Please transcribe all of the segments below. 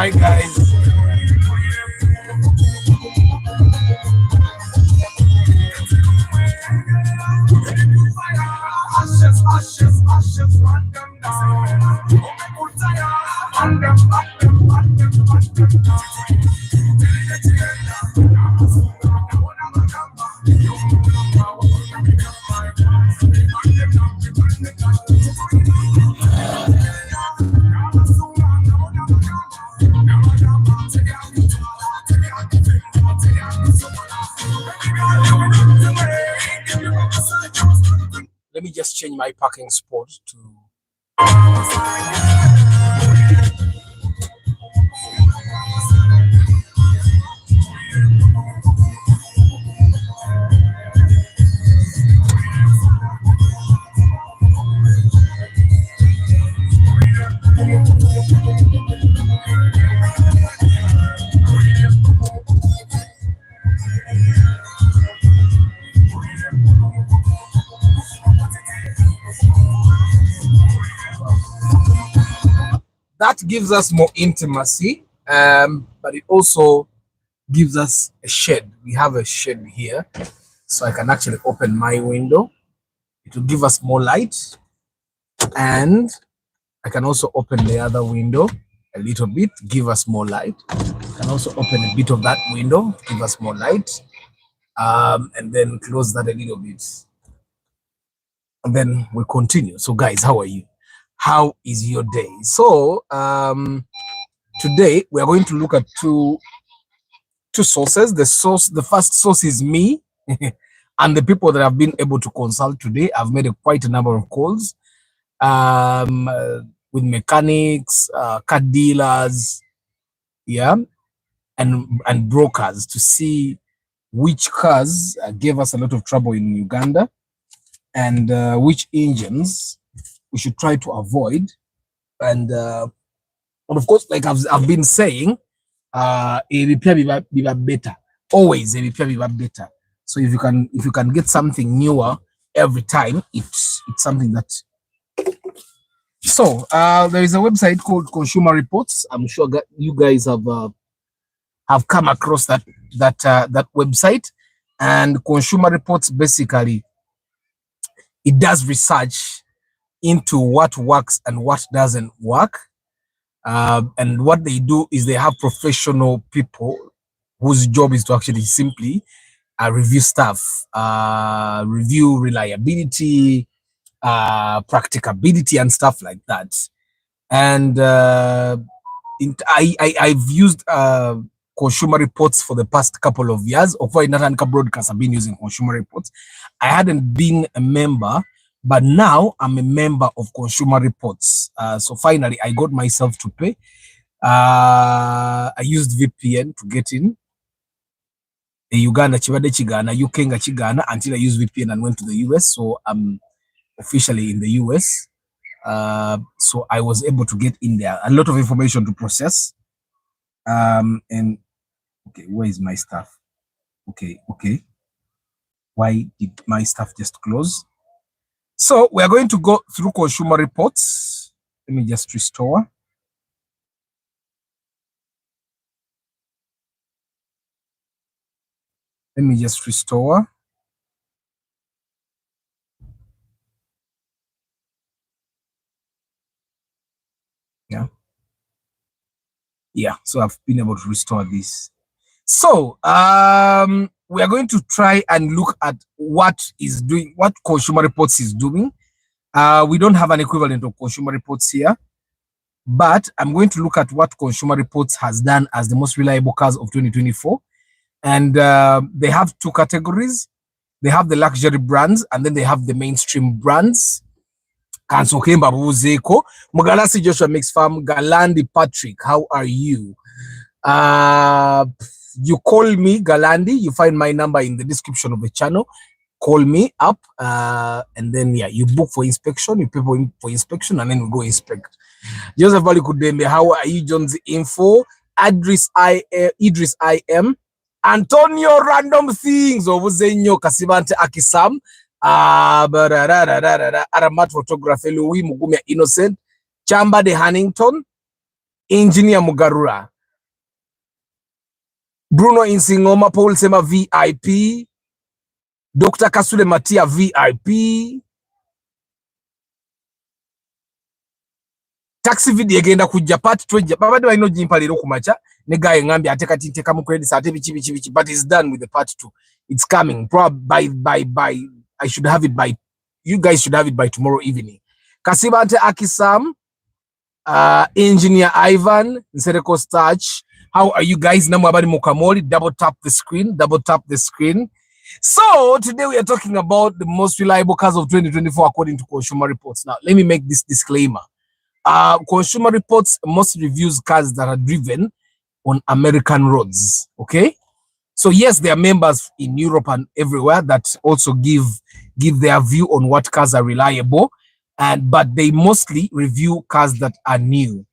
Hi guys. Let me just change my parking spot to that gives us more intimacy, but it also gives us a shed. We have a shed here, so I can actually open my window. It will give us more light, and I can also open the other window a little bit, give us more light. I can also open a bit of that window, give us more light, and then close that a little bit. And then we continue. So guys, how are you? How is your day? So today we are going to look at two sources. The first source is me and the people that I've been able to consult today. I've made quite a number of calls with mechanics, car dealers, yeah, and brokers to see which cars gave us a lot of trouble in Uganda, and which engines we should try to avoid. And of course, like I've been saying, better. Always better. So if you can get something newer every time, it's something that. So there is a website called Consumer Reports. I'm sure you guys have come across that website. And Consumer Reports, basically, it does research into what works and what doesn't work. And what they do is they have professional people whose job is to actually simply review stuff, review reliability, practicability, and stuff like that. And I've used Consumer Reports for the past couple of years. Of course, Natanka Broadcast have been using Consumer Reports. I hadn't been a member, but now I'm a member of Consumer Reports. So finally, I got myself to pay. I used VPN to get in. The Uganda Chibade Chigana, UK Chigana, until I used VPN and went to the US. So I'm officially in the US. So I was able to get in there. A lot of information to process. And okay, where is my stuff? Okay. Why did my stuff just close? So we are going to go through Consumer Reports. Let me just restore. Let me just restore. Yeah, so I've been able to restore this. So we are going to try and look at what Consumer Reports is doing. We don't have an equivalent of Consumer Reports here, but I'm going to look at what Consumer Reports has done as the most reliable cars of 2024. And they have two categories. They have the luxury brands, and then they have the mainstream brands. Kansokemba Buzeko, Mugalasi Joshua Mix Farm, Galandi Patrick, how are you? You call me Galandi, you find my number in the description of the channel. Call me up, and then you book for inspection, you pay for inspection, and then we go inspect. Joseph Bali Kudembe, how are you? John's Info, Idris IM, Antonio Random Things, Ovuzenyo Kasibante Akisam, Aramat Photography, Louis Mugumia Innocent, Chamba de Hannington, Engineer Mugarura. Bruno Insingoma, Paul Sema VIP, Dr. Kasule Matia VIP, taxi video agenda kujja part 2 babadde balina ojimpa leero kumacha ne guy ngambye ate kati ntekamu credits ate bichi but it's done with the part 2. It's coming probably by I should have it by, you guys should have it by tomorrow evening. Kasibante Akisam, Engineer Ivan, Nsereko Starch, how are you guys? Namwabari Mukamori, double tap the screen. So today we are talking about the most reliable cars of 2024 according to Consumer Reports. Now let me make this disclaimer. Consumer Reports most reviews cars that are driven on American roads. Okay, so yes, there are members in Europe and everywhere that also give their view on what cars are reliable, but they mostly review cars that are new.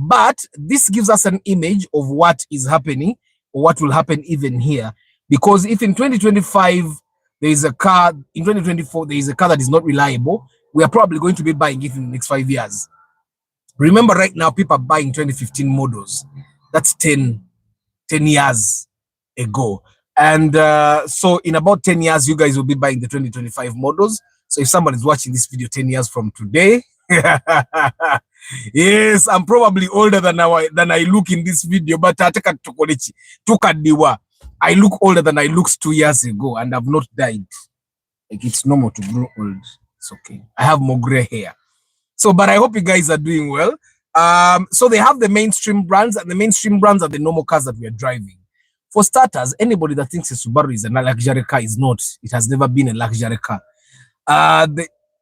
But this gives us an image of what is happening or what will happen even here, because if in 2025 there is a car, in 2024 there is a car that is not reliable, we are probably going to be buying it in the next 5 years. Remember, right now people are buying 2015 models. That's 10 years ago. And so in about 10 years, you guys will be buying the 2025 models. So if someone is watching this video 10 years from today, yes, I'm probably older than I look in this video, but I look older than I looked 2 years ago, and I've not died. Like, it's normal to grow old. It's okay. I have more gray hair. So, but I hope you guys are doing well. So they have the mainstream brands, and the mainstream brands are the normal cars that we are driving. For starters, anybody that thinks a Subaru is a luxury car is not. It has never been a luxury car.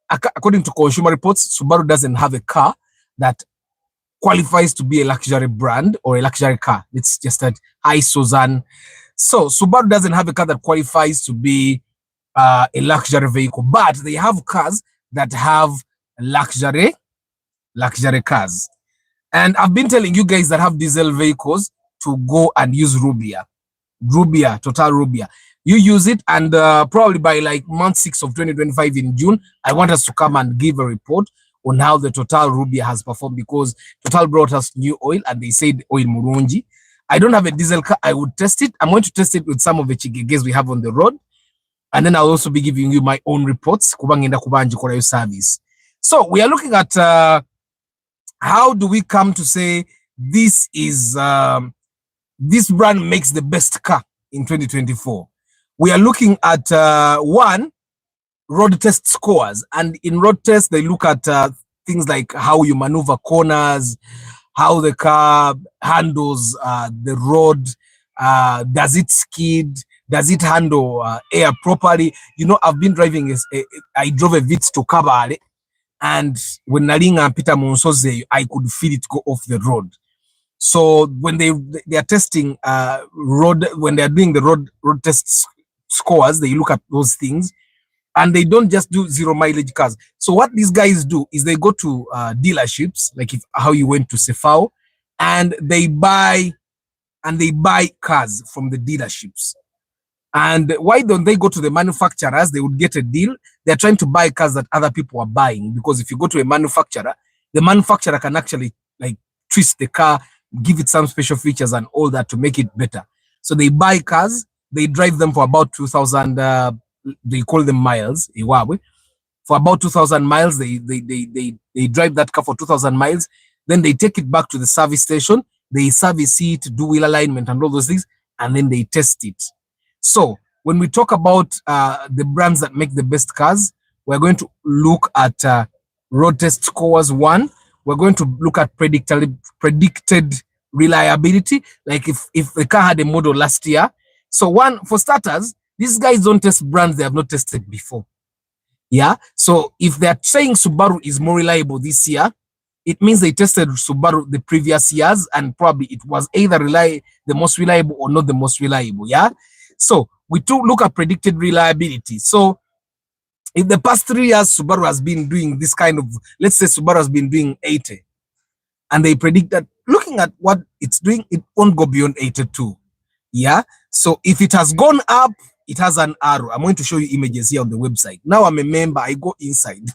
According to Consumer Reports, Subaru doesn't have a car that qualifies to be a luxury brand or a luxury car. It's just that, hi Suzanne. So Subaru doesn't have a car that qualifies to be a luxury vehicle, but they have cars that have luxury cars. And I've been telling you guys that have diesel vehicles to go and use Rubia, Total Rubia. You use it, and probably by like month 6 of 2025 in June, I want us to come and give a report on how the Total Rubia has performed, because Total brought us new oil and they said oil murungi. I don't have a diesel car. I would test it. I'm going to test it with some of the chigeges we have on the road. And then I'll also be giving you my own reports. Service. So we are looking at how do we come to say this is this brand makes the best car in 2024. We are looking at one, road test scores, and in road tests they look at things like how you maneuver corners, how the car handles the road, does it skid, does it handle air properly. You know, I've been driving I drove a Vitz to Kabale, and when Nalinga and Peter Monsoze, I could feel it go off the road. So when they are testing when they are doing the road test scores, they look at those things, and they don't just do 0 mileage cars. So what these guys do is they go to dealerships, like how you went to Cefao, and they buy cars from the dealerships. And why don't they go to the manufacturers? They would get a deal. They're trying to buy cars that other people are buying, because if you go to a manufacturer, the manufacturer can actually like twist the car, give it some special features and all that to make it better. So they buy cars, they drive them for about 2,000, they call them miles, for about 2,000 miles. They drive that car for 2,000 miles. Then they take it back to the service station. They service it, do wheel alignment and all those things, and then they test it. So when we talk about the brands that make the best cars, we're going to look at road test scores. One, we're going to look at predicted reliability, like if the car had a model last year. So one, for starters, these guys don't test brands they have not tested before. Yeah. So if they're saying Subaru is more reliable this year, it means they tested Subaru the previous years, and probably it was either the most reliable or not the most reliable. Yeah. So we look at predicted reliability. So if the past 3 years Subaru has been doing this kind of, let's say Subaru has been doing 80, and they predict that looking at what it's doing, it won't go beyond 82. Yeah. So if it has gone up, it has an arrow. I'm going to show you images here on the website. Now I'm a member, I go inside.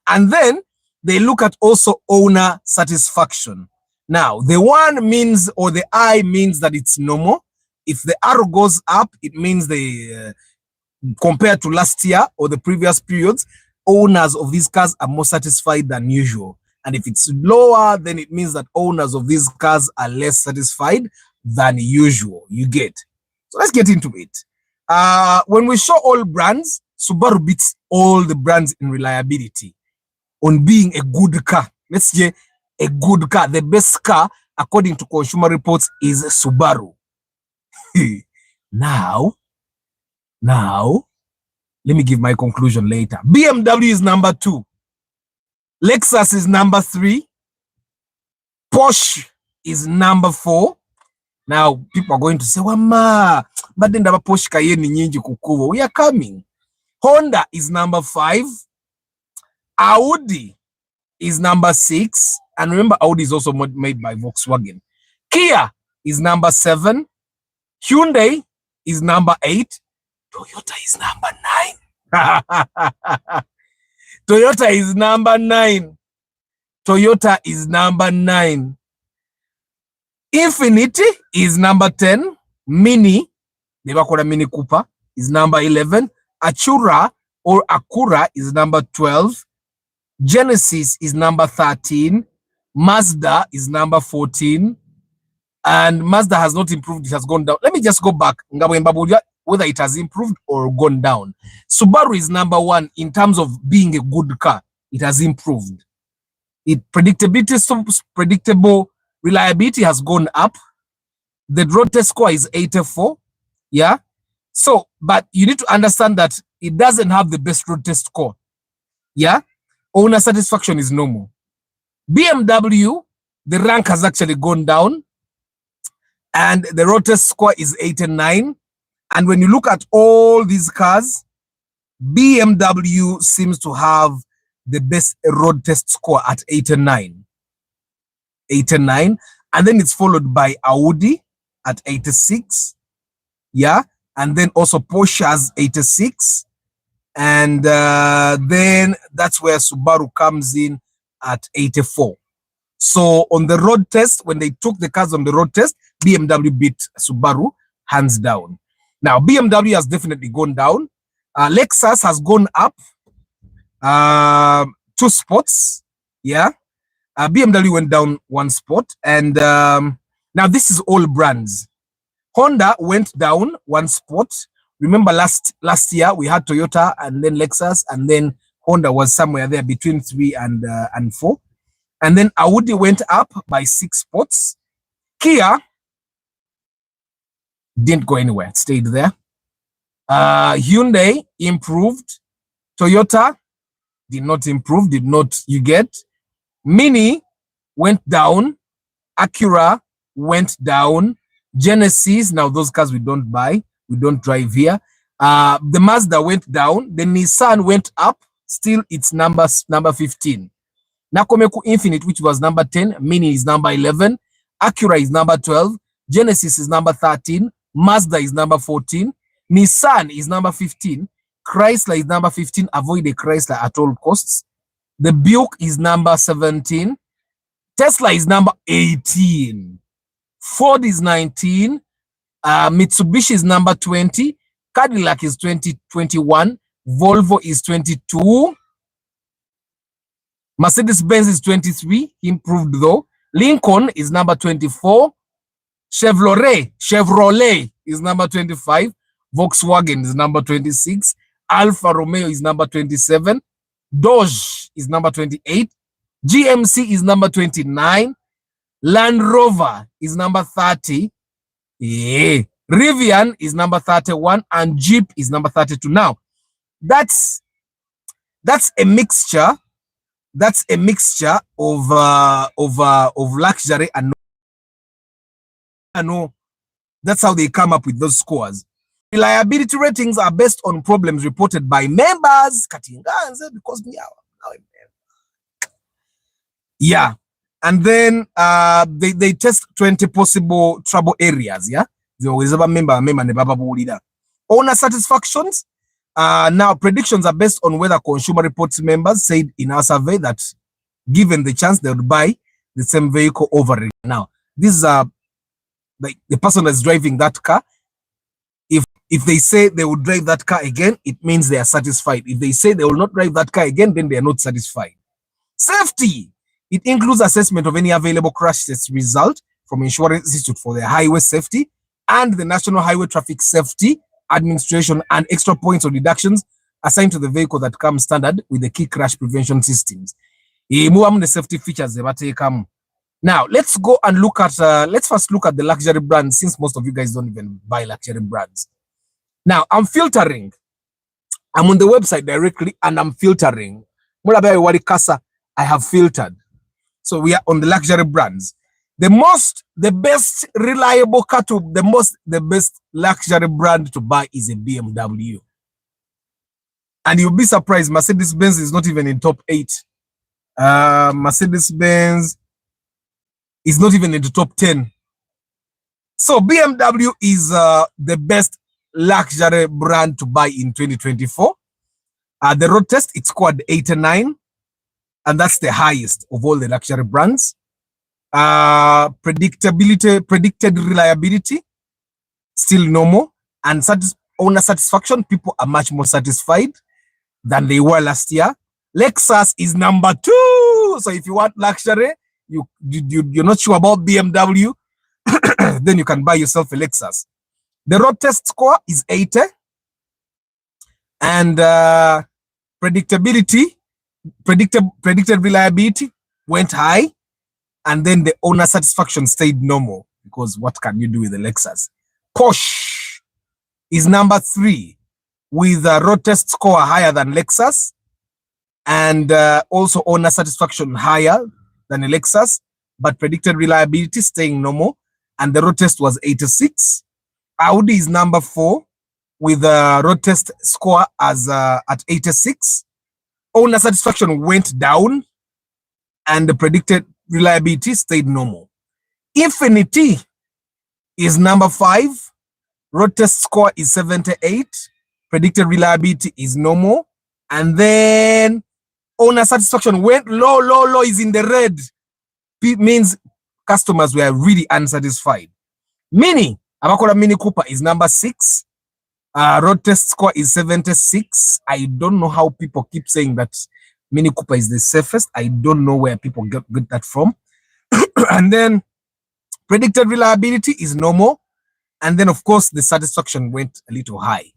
And then they look at also owner satisfaction. Now, the 1 means, or the I means that it's normal. If the arrow goes up, it means the compared to last year or the previous periods, owners of these cars are more satisfied than usual. And if it's lower, then it means that owners of these cars are less satisfied than usual. You get. So let's get into it. When we show all brands, Subaru beats all the brands in reliability on being a good car. Let's say a good car. The best car, according to Consumer Reports, is Subaru. Now, let me give my conclusion later. BMW is number 2. Lexus is number 3. Porsche is number 4. Now, people are going to say, Wama, but then the Porsche Cayenne nyingi kukuwa. We are coming. Honda is number 5. Audi is number 6. And remember, Audi is also made by Volkswagen. Kia is number 7. Hyundai is number 8. Toyota is number 9. Toyota is number 9. Toyota is number 9. Infiniti is number 10. Mini, Mini Cooper, is number 11. Acura or Acura is number 12. Genesis is number 13. Mazda is number 14. And Mazda has not improved, it has gone down. Let me just go back, whether it has improved or gone down. Subaru is number 1 in terms of being a good car. It has improved. Predictable reliability has gone up. The road test score is 84. Yeah. So, but you need to understand that it doesn't have the best road test score. Yeah. Owner satisfaction is normal. BMW, the rank has actually gone down. And the road test score is 89. And when you look at all these cars, BMW seems to have the best road test score at 89. 89. And then it's followed by Audi at 86. Yeah. And then also Porsche has 86. And then that's where Subaru comes in at 84. So on the road test, when they took the cars on the road test, BMW beat Subaru hands down. Now, BMW has definitely gone down. Lexus has gone up 2 spots. Yeah. BMW went down 1 spot. And now this is all brands. Honda went down 1 spot. Remember last year we had Toyota and then Lexus, and then Honda was somewhere there between 3 and 4. And then Audi went up by 6 spots. Kia didn't go anywhere, it stayed there. Hyundai improved. Toyota did not improve, you get. Mini went down. Acura went down. Genesis, now those cars we don't buy, we don't drive here. The Mazda went down. The Nissan went up. Still, it's number 15. Nakomeku Infinite, which was number 10. Mini is number 11. Acura is number 12. Genesis is number 13. Mazda is number 14. Nissan is number 15. Chrysler is number 15. Avoid the Chrysler at all costs. The Buick is number 17. Tesla is number 18. Ford is 19. Mitsubishi is number 20. Cadillac is 21. Volvo is 22. Mercedes-Benz is 23. Improved though. Lincoln is number 24. Chevrolet is number 25. Volkswagen is number 26. Alfa Romeo is number 27. Dodge is number 28. GMC is number 29. Land Rover is number 30. Yeah. Rivian is number 31 and Jeep is number 32. Now, that's a mixture. That's a mixture of luxury and no. That's how they come up with those scores. Reliability ratings are based on problems reported by members. Because yeah. And then they test 20 possible trouble areas. Yeah. Owner satisfactions. Now predictions are based on whether Consumer Reports members said in our survey that given the chance they would buy the same vehicle over again. Now, these are like the person that's driving that car. If they say they will drive that car again, it means they are satisfied. If they say they will not drive that car again, then they are not satisfied. Safety. It includes assessment of any available crash test result from Insurance Institute for the Highway Safety and the National Highway Traffic Safety Administration, and extra points or deductions assigned to the vehicle that comes standard with the key crash prevention systems. The safety features. Now, let's go and look at, let's first look at the luxury brands, since most of you guys don't even buy luxury brands. Now, I'm filtering. I'm on the website directly and I'm filtering. I have filtered. So we are on the luxury brands. The best reliable car to the best luxury brand to buy is a BMW. And you'll be surprised, Mercedes-Benz is not even in top 8. Mercedes-Benz is not even in the top 10. So BMW is the best luxury brand to buy in 2024. The road test, it scored 89, and that's the highest of all the luxury brands. Predicted reliability, still normal, and owner satisfaction, people are much more satisfied than they were last year. Lexus is number 2. So if you want luxury, you're not sure about BMW, then you can buy yourself a Lexus. The road test score is 80, and predicted reliability went high, and then the owner satisfaction stayed normal, because what can you do with the Lexus? Porsche is number 3 with a road test score higher than Lexus, and also owner satisfaction higher than a Lexus, but predicted reliability staying normal, and the road test was 86. Audi is number 4 with a road test score as at 86. Owner satisfaction went down, and the predicted reliability stayed normal. Infiniti is number 5. Road test score is 78. Predicted reliability is normal. And then owner satisfaction went low, is in the red. It means customers were really unsatisfied. Mini Cooper is number 6. Road test score is 76. I don't know how people keep saying that Mini Cooper is the safest. I don't know where people get that from. And then predicted reliability is normal. And then, of course, the satisfaction went a little high.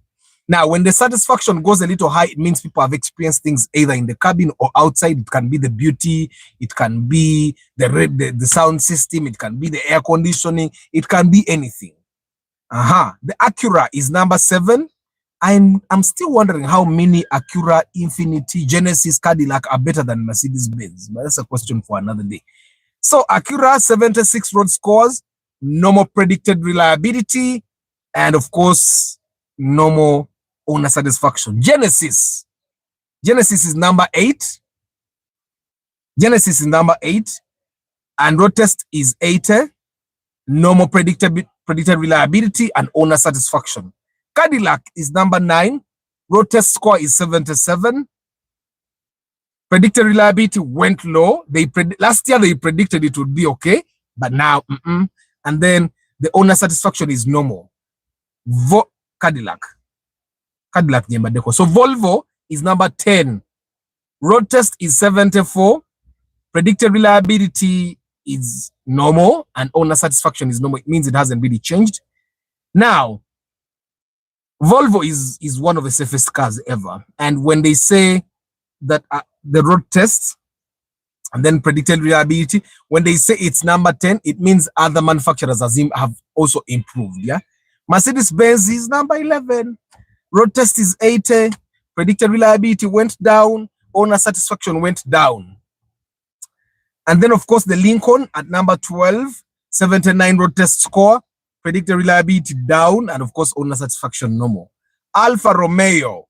Now, when the satisfaction goes a little high, it means people have experienced things either in the cabin or outside. It can be the beauty, it can be the sound system, it can be the air conditioning, it can be anything. The Acura is number 7. I'm still wondering how many Acura, Infiniti, Genesis, Cadillac are better than Mercedes-Benz, but that's a question for another day. So Acura, 76 road scores, normal predicted reliability, and of course, normal owner satisfaction. Genesis is number 8. Genesis is number 8, and road test is 80, normal predicted reliability, and owner satisfaction. Cadillac is number 9. Road test score is 77. Predicted reliability went low. Last year they predicted it would be okay, but now, and then the owner satisfaction is normal. Cadillac. So Volvo is number 10. Road test is 74. Predicted reliability is normal, and owner satisfaction is normal. It means it hasn't really changed. Now, Volvo is one of the safest cars ever. And when they say that the road test and then predicted reliability, when they say it's number 10, it means other manufacturers have also improved. Yeah. Mercedes-Benz is number 11. Road test is 80. Predicted reliability went down. Owner satisfaction went down. And then, of course, the Lincoln at number 12, 79 road test score. Predicted reliability down, and of course, owner satisfaction normal. Alfa Romeo,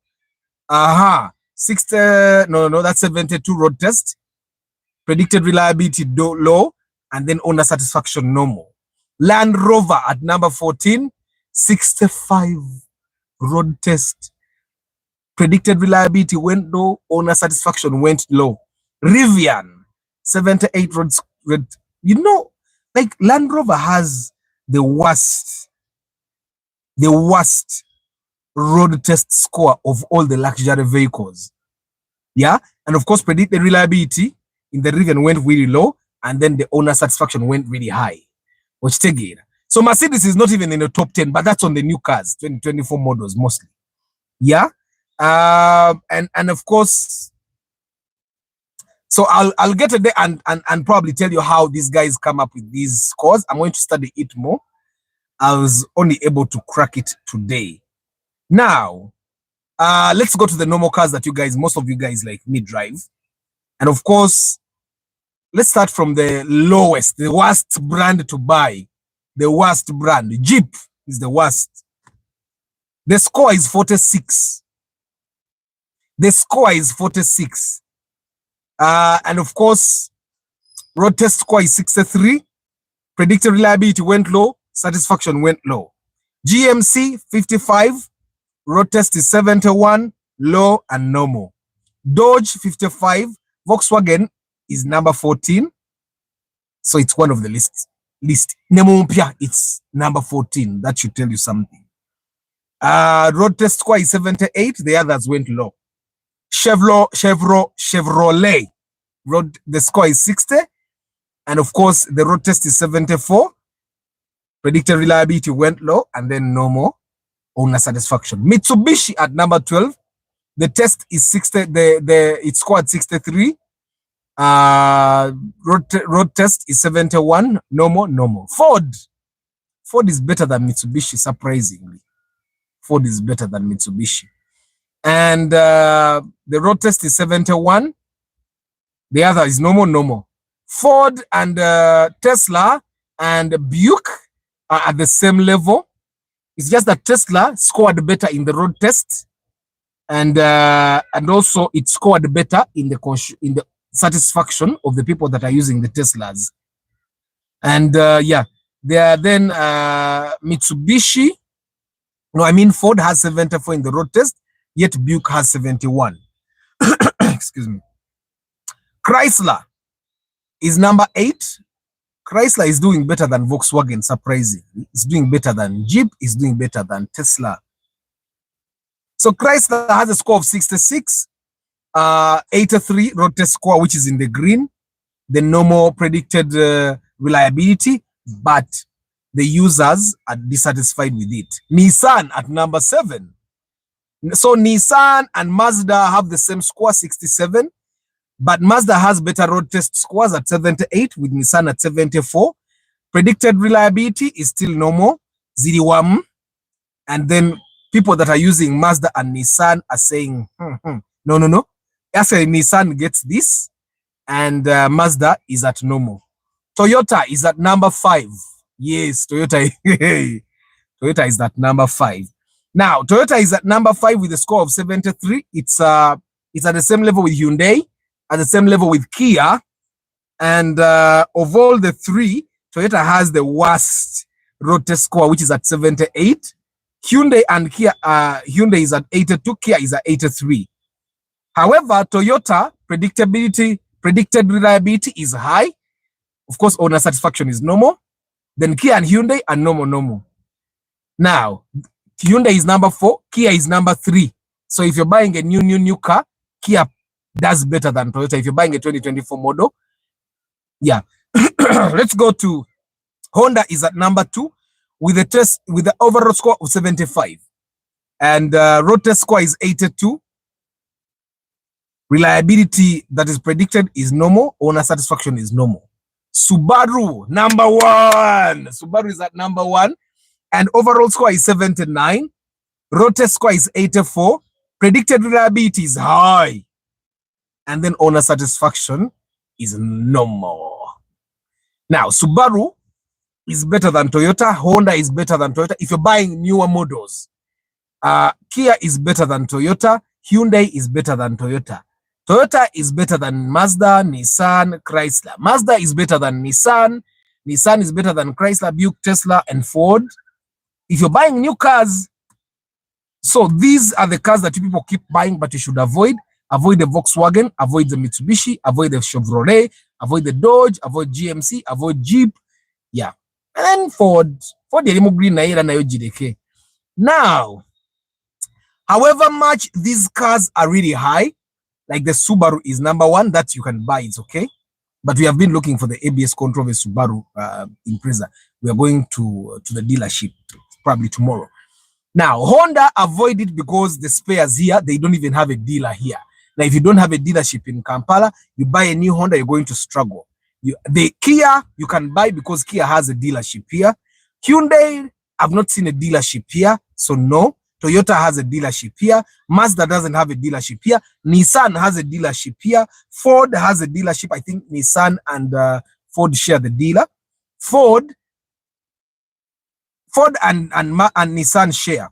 60, that's 72 road test. Predicted reliability low, and then owner satisfaction normal. Land Rover at number 14, 65 road test. Predicted reliability went low, owner satisfaction went low. Rivian, 78 you know, like Land Rover has the worst road test score of all the luxury vehicles. Yeah. And of course, predicted reliability in the region went really low, and then the owner satisfaction went really high. Which again. So Mercedes is not even in the top 10, but that's on the new cars, 2024 models mostly. Yeah. And of course, so I'll get to there and probably tell you how these guys come up with these scores. I'm going to study it more. I was only able to crack it today. Now, let's go to the normal cars that most of you guys like me drive. And of course, let's start from the lowest, the worst brand to buy. The worst brand. Jeep is the worst. The score is 46. The score is 46. And of course, road test score is 63. Predicted reliability went low. Satisfaction went low. GMC 55. Road test is 71. Low and normal. Dodge 55. Volkswagen is number 14. So it's one of the list. Nemumpia, it's number 14. That should tell you something. Road test score is 78. The others went low. Chevrolet. The score is 60. And of course, the road test is 74. Predicted reliability went low, and then normal. Owner satisfaction. Mitsubishi at number 12. The test is 60. It scored 63. Road test is 71. Normal. Ford is better than Mitsubishi, surprisingly. Ford is better than Mitsubishi. And the road test is 71. The other is normal. Ford and Tesla and Buick are at the same level. It's just that Tesla scored better in the road test, and also it scored better in the satisfaction of the people that are using the Teslas. And yeah, there are then Mitsubishi. No, I mean Ford has 74 in the road test, yet Buick has 71. Excuse me. Chrysler is number 8. Chrysler is doing better than Volkswagen, surprisingly. It's doing better than Jeep. It's doing better than Tesla. So Chrysler has a score of 66, 83 road test score, which is in the green. The normal predicted reliability, but the users are dissatisfied with it. Nissan at number 7. So Nissan and Mazda have the same score, 67. But Mazda has better road test scores at 78, with Nissan at 74. Predicted reliability is still normal, 01. And then people that are using Mazda and Nissan are saying, no. Actually, Nissan gets this, and Mazda is at normal. Toyota is at number 5. Yes, Toyota is at number 5. Now, Toyota is at number 5 with a score of 73. It's at the same level with Hyundai, at the same level with Kia, and of all the three, Toyota has the worst road test score, which is at 78. Hyundai and Kia, Hyundai is at 82, Kia is at 83. However, Toyota predicted reliability is high. Of course, owner satisfaction is normal. Then Kia and Hyundai are normal. Now, Hyundai is number 4, Kia is number 3. So if you're buying a new car, Kia does better than Toyota. If you're buying a 2024 model, yeah. Let's go to Honda is at number 2 with the overall score of 75, and road test score is 82. Reliability that is predicted is normal. Owner satisfaction is normal. Subaru number 1. Subaru is at number 1, and overall score is 79. Road test score is 84. Predicted reliability is high, and then owner satisfaction is normal. Now, Subaru is better than Toyota. Honda is better than Toyota. If you're buying newer models, Kia is better than Toyota. Hyundai is better than Toyota. Toyota is better than Mazda, Nissan, Chrysler. Mazda is better than Nissan. Nissan is better than Chrysler, Buick, Tesla, and Ford. If you're buying new cars, so these are the cars that people keep buying, but you should avoid. Avoid the Volkswagen, avoid the Mitsubishi, avoid the Chevrolet, avoid the Dodge, avoid GMC, avoid Jeep. Yeah. And Ford the Limo Green na era na yo GDK. Now, however much these cars are really high, like the Subaru is number one that you can buy, it's okay. But we have been looking for the ABS control of the Subaru Impreza. We are going to the dealership probably tomorrow. Now, Honda avoid it because the spares here, they don't even have a dealer here. Now, if you don't have a dealership in Kampala, you buy a new Honda, you're going to struggle. The Kia, you can buy because Kia has a dealership here. Hyundai, I've not seen a dealership here, so no. Toyota has a dealership here. Mazda doesn't have a dealership here. Nissan has a dealership here. Ford has a dealership. I think Nissan and Ford share the dealer. Ford and Nissan share.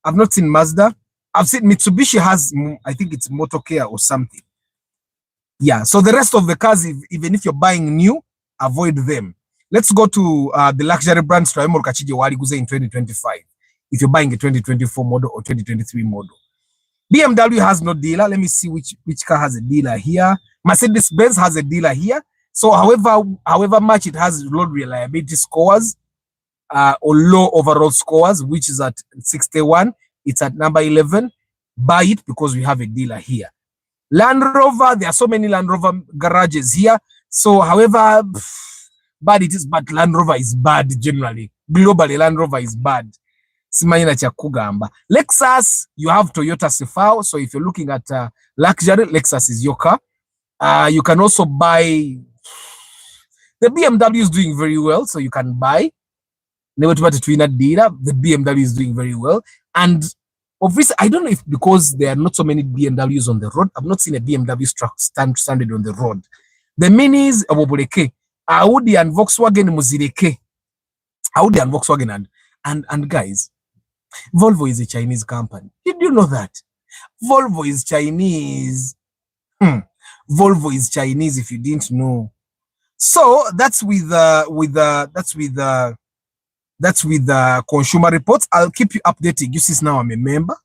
I've not seen Mazda. I've seen Mitsubishi has, I think it's Motocare or something. Yeah, so the rest of the cars, even if you're buying new, avoid them. Let's go to the luxury brands in 2025. If you're buying a 2024 model or 2023 model. BMW has no dealer. Let me see which car has a dealer here. Mercedes-Benz has a dealer here. So however much it has low reliability scores or low overall scores, which is at 61, it's at number 11. Buy it because we have a dealer here. Land Rover, there are so many Land Rover garages here. So however bad it is, but Land Rover is bad generally. Globally, Land Rover is bad. Lexus, you have Toyota Cefao. So if you're looking at luxury, Lexus is your car. You can also buy, the BMW is doing very well, so you can buy. The BMW is doing very well. And obviously, I don't know if because there are not so many BMWs on the road, I've not seen a BMW stranded on the road. The Minis, Audi and Volkswagen muzireke. Audi and Volkswagen and guys, Volvo is a Chinese company. Did you know that? Volvo is Chinese. Volvo is Chinese if you didn't know. So that's with Consumer Reports. I'll keep you updated. You see, now I'm a member.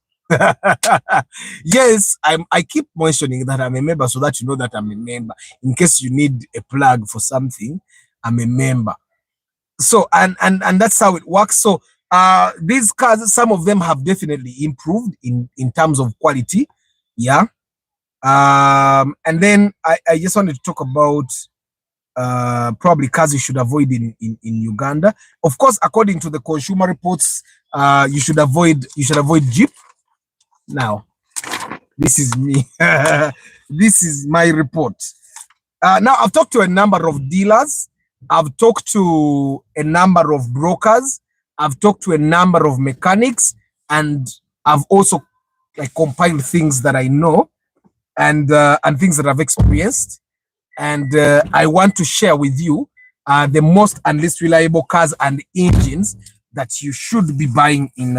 Yes, I keep mentioning that I'm a member so that you know that I'm a member. In case you need a plug for something, I'm a member. So and that's how it works. So these cars, some of them have definitely improved in terms of quality. Yeah. And then I just wanted to talk about probably cars you should avoid in Uganda. Of course, according to the Consumer Reports, you should avoid Jeep. Now, this is me. This is my report. Now, I've talked to a number of dealers. I've talked to a number of brokers. I've talked to a number of mechanics, and I've also compiled things that I know and things that I've experienced. And I want to share with you the most and least reliable cars and engines that you should be buying in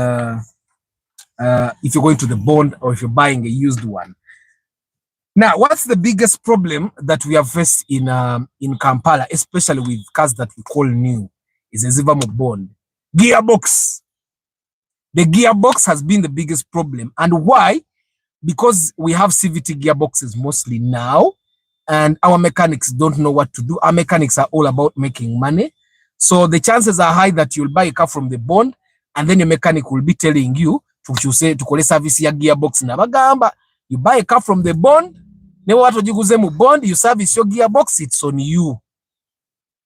if you're going to the bond or if you're buying a used one. Now, what's the biggest problem that we have faced in Kampala, especially with cars that we call new, is a Zivamo bond. Gearbox. The gearbox has been the biggest problem. And why? Because we have CVT gearboxes mostly now, and our mechanics don't know what to do. Our mechanics are all about making money. So the chances are high that you'll buy a car from the bond, and then your mechanic will be telling you to say to call service your gearbox na bagamba. You buy a car from the bond, then what would you go bond, you service your gearbox, it's on you.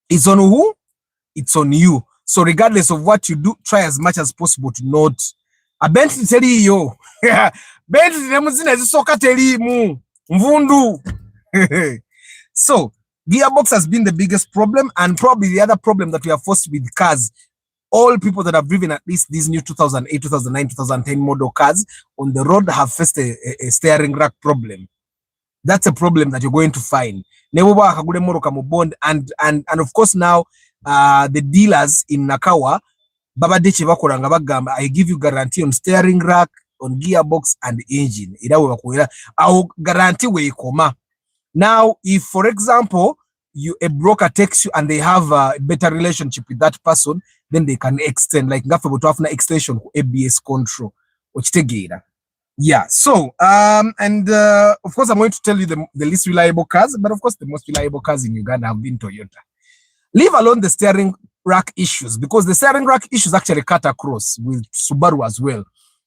It's on who? It's on you. So regardless of what you do, try as much as possible to not. A Bentley tell you, Bentley nemuzina zisoka telimu mvundu. So gearbox has been the biggest problem, and probably the other problem that we are forced with cars. All people that have driven at least these new 2008, 2009, 2010 model cars on the road have faced a steering rack problem. That's a problem that you're going to find. And of course now the dealers in Nakawa, I give you guarantee on steering rack, on gearbox and engine. I'll guarantee where you come. Now, if for example a broker takes you and they have a better relationship with that person, then they can extend like extension ABS control. Yeah. So, and of course, I'm going to tell you the least reliable cars, but of course, the most reliable cars in Uganda have been Toyota. Leave alone the steering rack issues, because the steering rack issues actually cut across with Subaru as well.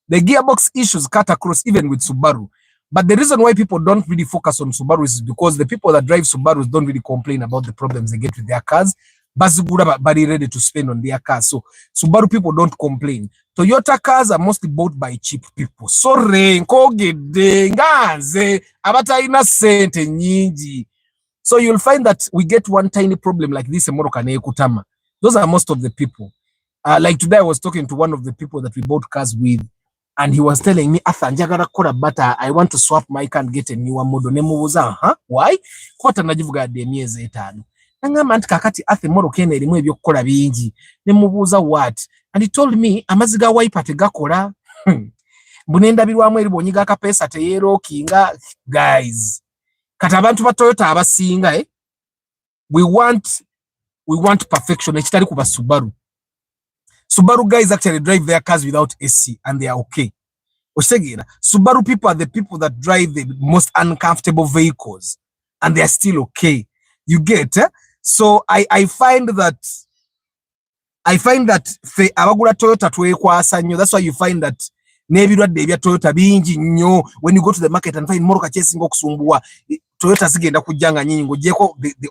The gearbox issues cut across even with Subaru. But the reason why people don't really focus on Subaru is because the people that drive Subarus don't really complain about the problems they get with their cars. But ready to spend on their cars. So Subaru people don't complain. Toyota cars are mostly bought by cheap people. Sorry, nkogedde nganze abataina sente nyingi. So you'll find that we get one tiny problem like this in Morocco. Those are most of the people. Like today, I was talking to one of the people that we bought cars with, and he was telling me, but I want to swap my car and get a newer model. Huh? Why? Kwata najivuga de miezi 5. Nangamba nti kakati athe Morocco ene erimu ebyokukola bingi. Nemubuuza what? And he told me amaziga wiper tegakola. Bunendabirwamu eri bonyiga akapesa teyeerookinga. Guys, kati abantu ba Toyota abasinga we want perfection ekitali kuba Subaru. Subaru guys actually drive their cars without AC and they are okay. Subaru people are the people that drive the most uncomfortable vehicles and they are still okay. You get? So I find that abagula Toyota twekwasa nnyo. That's why you find that n'ebirwadde ebya Toyota bingi nnyo. When you go to the market and find Morocco chesinga okusumbua, Toyota zigenda kujjanga nyinyi ng'ogyeko the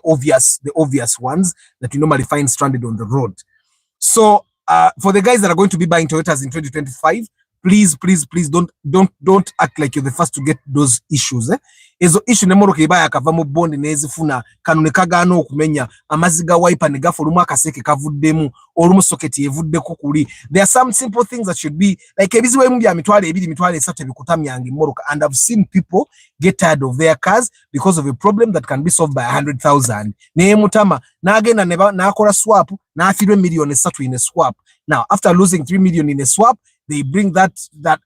obvious ones that you normally find stranded on the road. So for the guys that are going to be buying Toyotas in 2025, please don't act like you're the first to get those issues. Ezo issue ne Morocco ibaya akava mu bondi nezifuna kanu ne kagaana okumenya amaziga wiper ne gafulumu akaseke kavuddemu olumu socket evuddeko kuli. There are some simple things that should be like ebiziwe mu bya mitwale 3 bikutamyanga in Morocco, and I've seen people get tired of their cars because of a problem that can be solved by 100,000. Ne mutama nagenda nakola swap n'afirwe million 3 in a swap. Now after losing 3 million in a swap, they bring that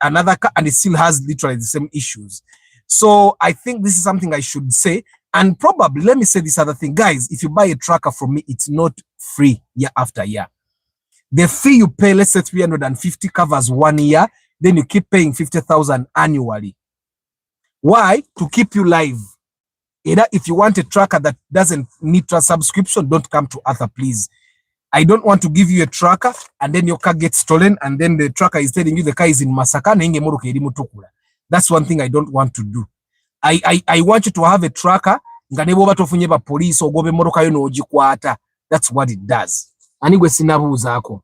another car and it still has literally the same issues. So I think this is something I should say. And probably, let me say this other thing. Guys, if you buy a tracker from me, it's not free year after year. The fee you pay, let's say 350 covers 1 year, then you keep paying 50,000 annually. Why? To keep you live. Either if you want a tracker that doesn't need a subscription, don't come to Arthur, please. I don't want to give you a tracker and then your car gets stolen and then the tracker is telling you the car is in Masaka. That's one thing I don't want to do. I want you to have a tracker. Police or that's what it does. Anyway, sinabuuzako.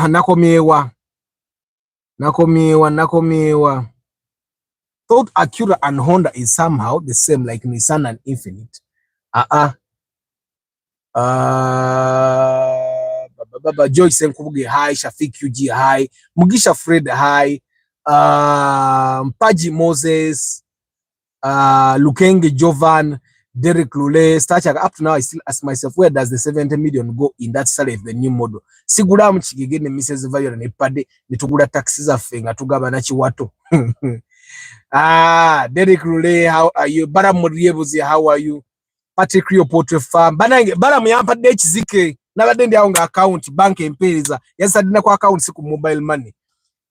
Nakomewa. Thought Acura and Honda is somehow the same like Nissan and Infinite. Joyce Senkubuge hi, Shafiq UG hi, Mugisha Fred hi, Paji Moses, Lukenge Jovan, Derek Lule, Stacha. Up to now, I still ask myself, where does the 70 million go in that sale of the new model? Sigura mchigege ne Mrs. Vayo na epade nitugura taxes afenga tugaba na chiwato. Derek Lule, how are you? Bara Muriebuzi, how are you? Patrick Rio Potre Farm. Bara muyampa de chizike. Nabade ndi aunga account bank empiriza. Yes, adina kwa account siku mobile money.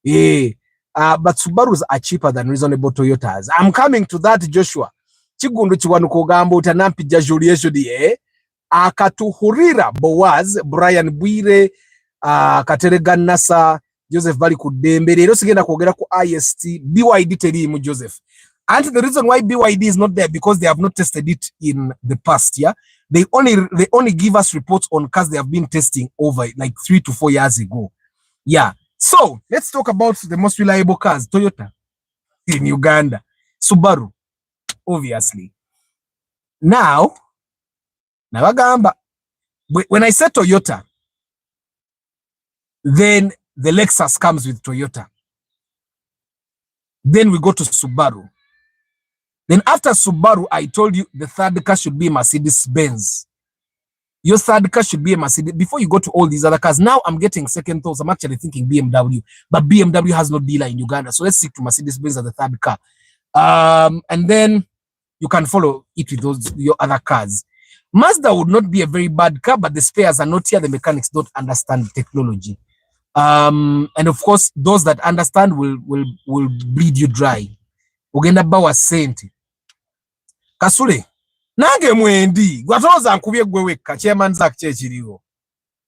But Subarus are cheaper than reasonable Toyotas. I'm coming to that, Joshua. Chigundu chiwanuko gambo utanampi jajuliesho di akatuhurira Boaz, Brian Bwire, Kateregan Nasa, Joseph Bali Kudembe. Lero sigenda kwogera ku IST, BYD teri mu Joseph. And the reason why BYD is not there because they have not tested it in the past year. They only give us reports on cars they have been testing over like 3 to 4 years ago. Yeah. So let's talk about the most reliable cars. Toyota in Uganda, Subaru, obviously. Now, when I say Toyota, then the Lexus comes with Toyota. Then we go to Subaru. Then after Subaru, I told you the third car should be Mercedes-Benz. Your third car should be a Mercedes. Before you go to all these other cars, now I'm getting second thoughts. I'm actually thinking BMW, but BMW has no dealer in Uganda. So let's stick to Mercedes-Benz as the third car. And then you can follow it with your other cars. Mazda would not be a very bad car, but the spares are not here. The mechanics don't understand technology. And of course, those that understand will bleed you dry. Ugenda bawa sente. Kasule. Nange mwendi. Gwatoza nkubye gwe wekka. Chairman Zak chechiriwo.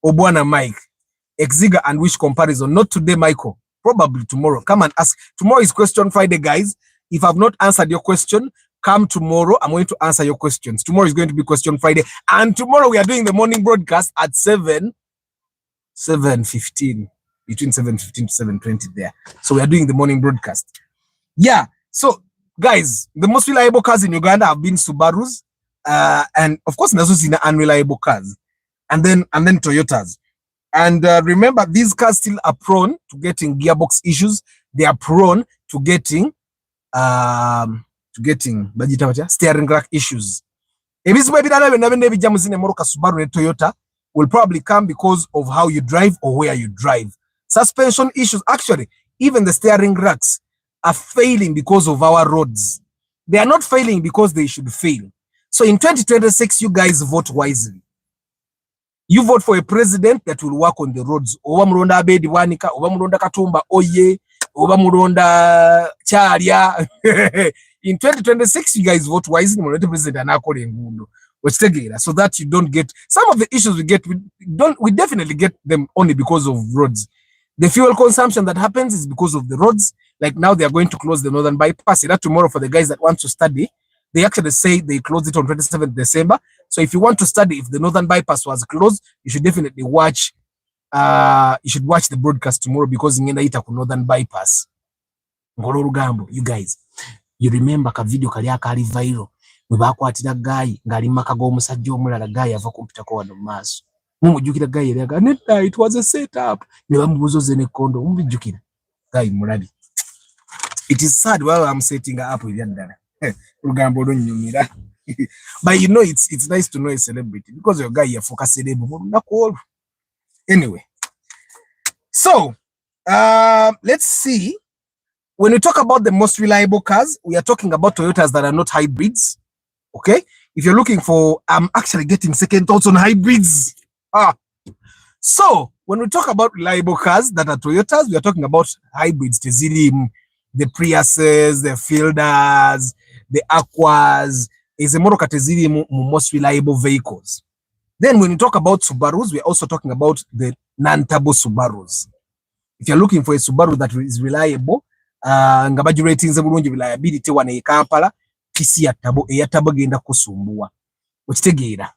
Obwana Mike. Exiga and wish comparison. Not today, Michael. Probably tomorrow. Come and ask. Tomorrow is question Friday, guys. If I've not answered your question, come tomorrow. I'm going to answer your questions. Tomorrow is going to be question Friday. And tomorrow we are doing the morning broadcast at 7:15. Between 7:15 to 7:20 there. So we are doing the morning broadcast. Yeah. So, guys, the most reliable cars in Uganda have been Subarus. And of course, nazo zina unreliable cars. And then Toyotas. And remember, these cars still are prone to getting gearbox issues. They are prone to getting steering rack issues. Subaru and Toyota will probably come because of how you drive or where you drive. Suspension issues, actually, even the steering racks are failing because of our roads. They are not failing because they should fail. So in 2026, you guys vote wisely. You vote for a president that will work on the roads. Oba mulonda Abedi Wanika, oba mulonda Katumba Oye, oba mulonda Charia. In 2026, you guys vote wisely. Mulonda president anakole ngundo. So that you don't get some of the issues we get. We definitely get them only because of roads. The fuel consumption that happens is because of the roads. Like now they are going to close the northern bypass. That tomorrow for the guys that want to study, they actually say they close it on 27th December. So if you want to study, if the northern bypass was closed, you should definitely watch. You should watch the broadcast tomorrow because in the northern bypass. You guys, you remember ka video kali akali viral. Mubakwatira guy ngali makago omusajja omulala guy ava kompyuta ko wano maaso. Mumujukira guy eraga netta it was a setup. Ne bamubuzoze ne kondo mumujukira. Guy mulabi. It is sad while I'm setting up with Yandana. Rugambo don't nyumira. But you know it's nice to know a celebrity because your guy you focus celeb. Anyway. So let's see. When we talk about the most reliable cars, we are talking about Toyotas that are not hybrids. Okay? If you're looking for, I'm actually getting second thoughts on hybrids. So when we talk about reliable cars that are Toyotas, we are talking about hybrids, the Priuses, the Fielders, the Aquas, is a more category most reliable vehicles. Then when we talk about Subarus, we're also talking about the non-turbo Subarus. If you're looking for a Subaru that is reliable, ngabaji ratings bulungi reliability wane Kampala, PC ya tabo genda kusumbuwa. Okitegeera.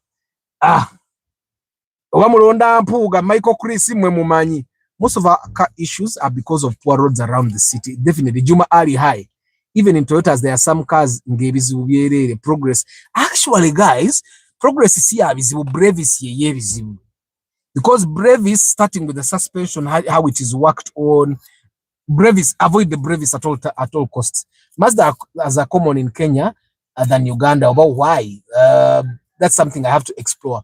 Oba mulonda mpuuga Michael Chris mwe mumanyi. Most of our car issues are because of poor roads around the city. Definitely Juma Ali high. Even in Toyotas, there are some cars ngebizibu progress. Actually, guys, progress is here visible, Brevis ye visible. Because Brevis, starting with the suspension, how it is worked on, Brevis, avoid the Brevis at all costs. Mazda are common in Kenya than Uganda. About why? That's something I have to explore.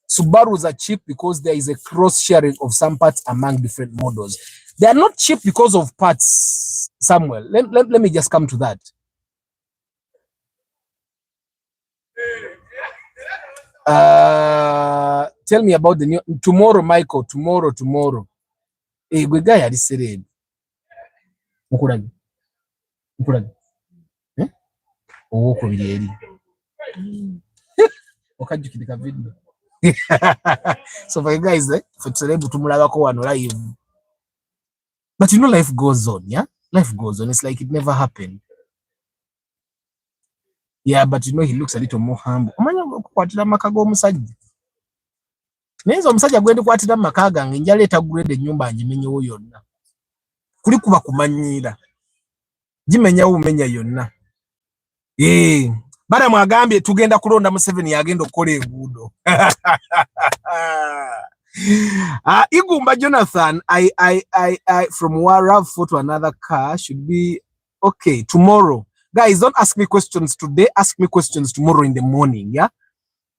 Subarus are cheap because there is a cross-sharing of some parts among different models. They are not cheap because of parts, Samuel. Let me just come to that. Tell me about the new tomorrow, Michael. Tomorrow. Hey, good guy, I said. Mukuragi. Oh, kubiri. Okajukidika video. So for you guys, for celebu tumulaba ko wano live. But you know life goes on, yeah? Life goes on. It's like it never happened. Yeah, but you know he looks a little more humble. Omanya kwatira makago omusajja. Neza omusajja gwende kwatira makaga ngenjale etagulede nyumba anjimenyewo yonna. Kuli kuba kumanyira. Jimenya umenya yonna. Bana mwagambye tugenda kulonda Museveni yagenda okukola enguudo. Igumba Jonathan, I from Wara fought to another car should be okay tomorrow. Guys, don't ask me questions today. Ask me questions tomorrow in the morning. Yeah.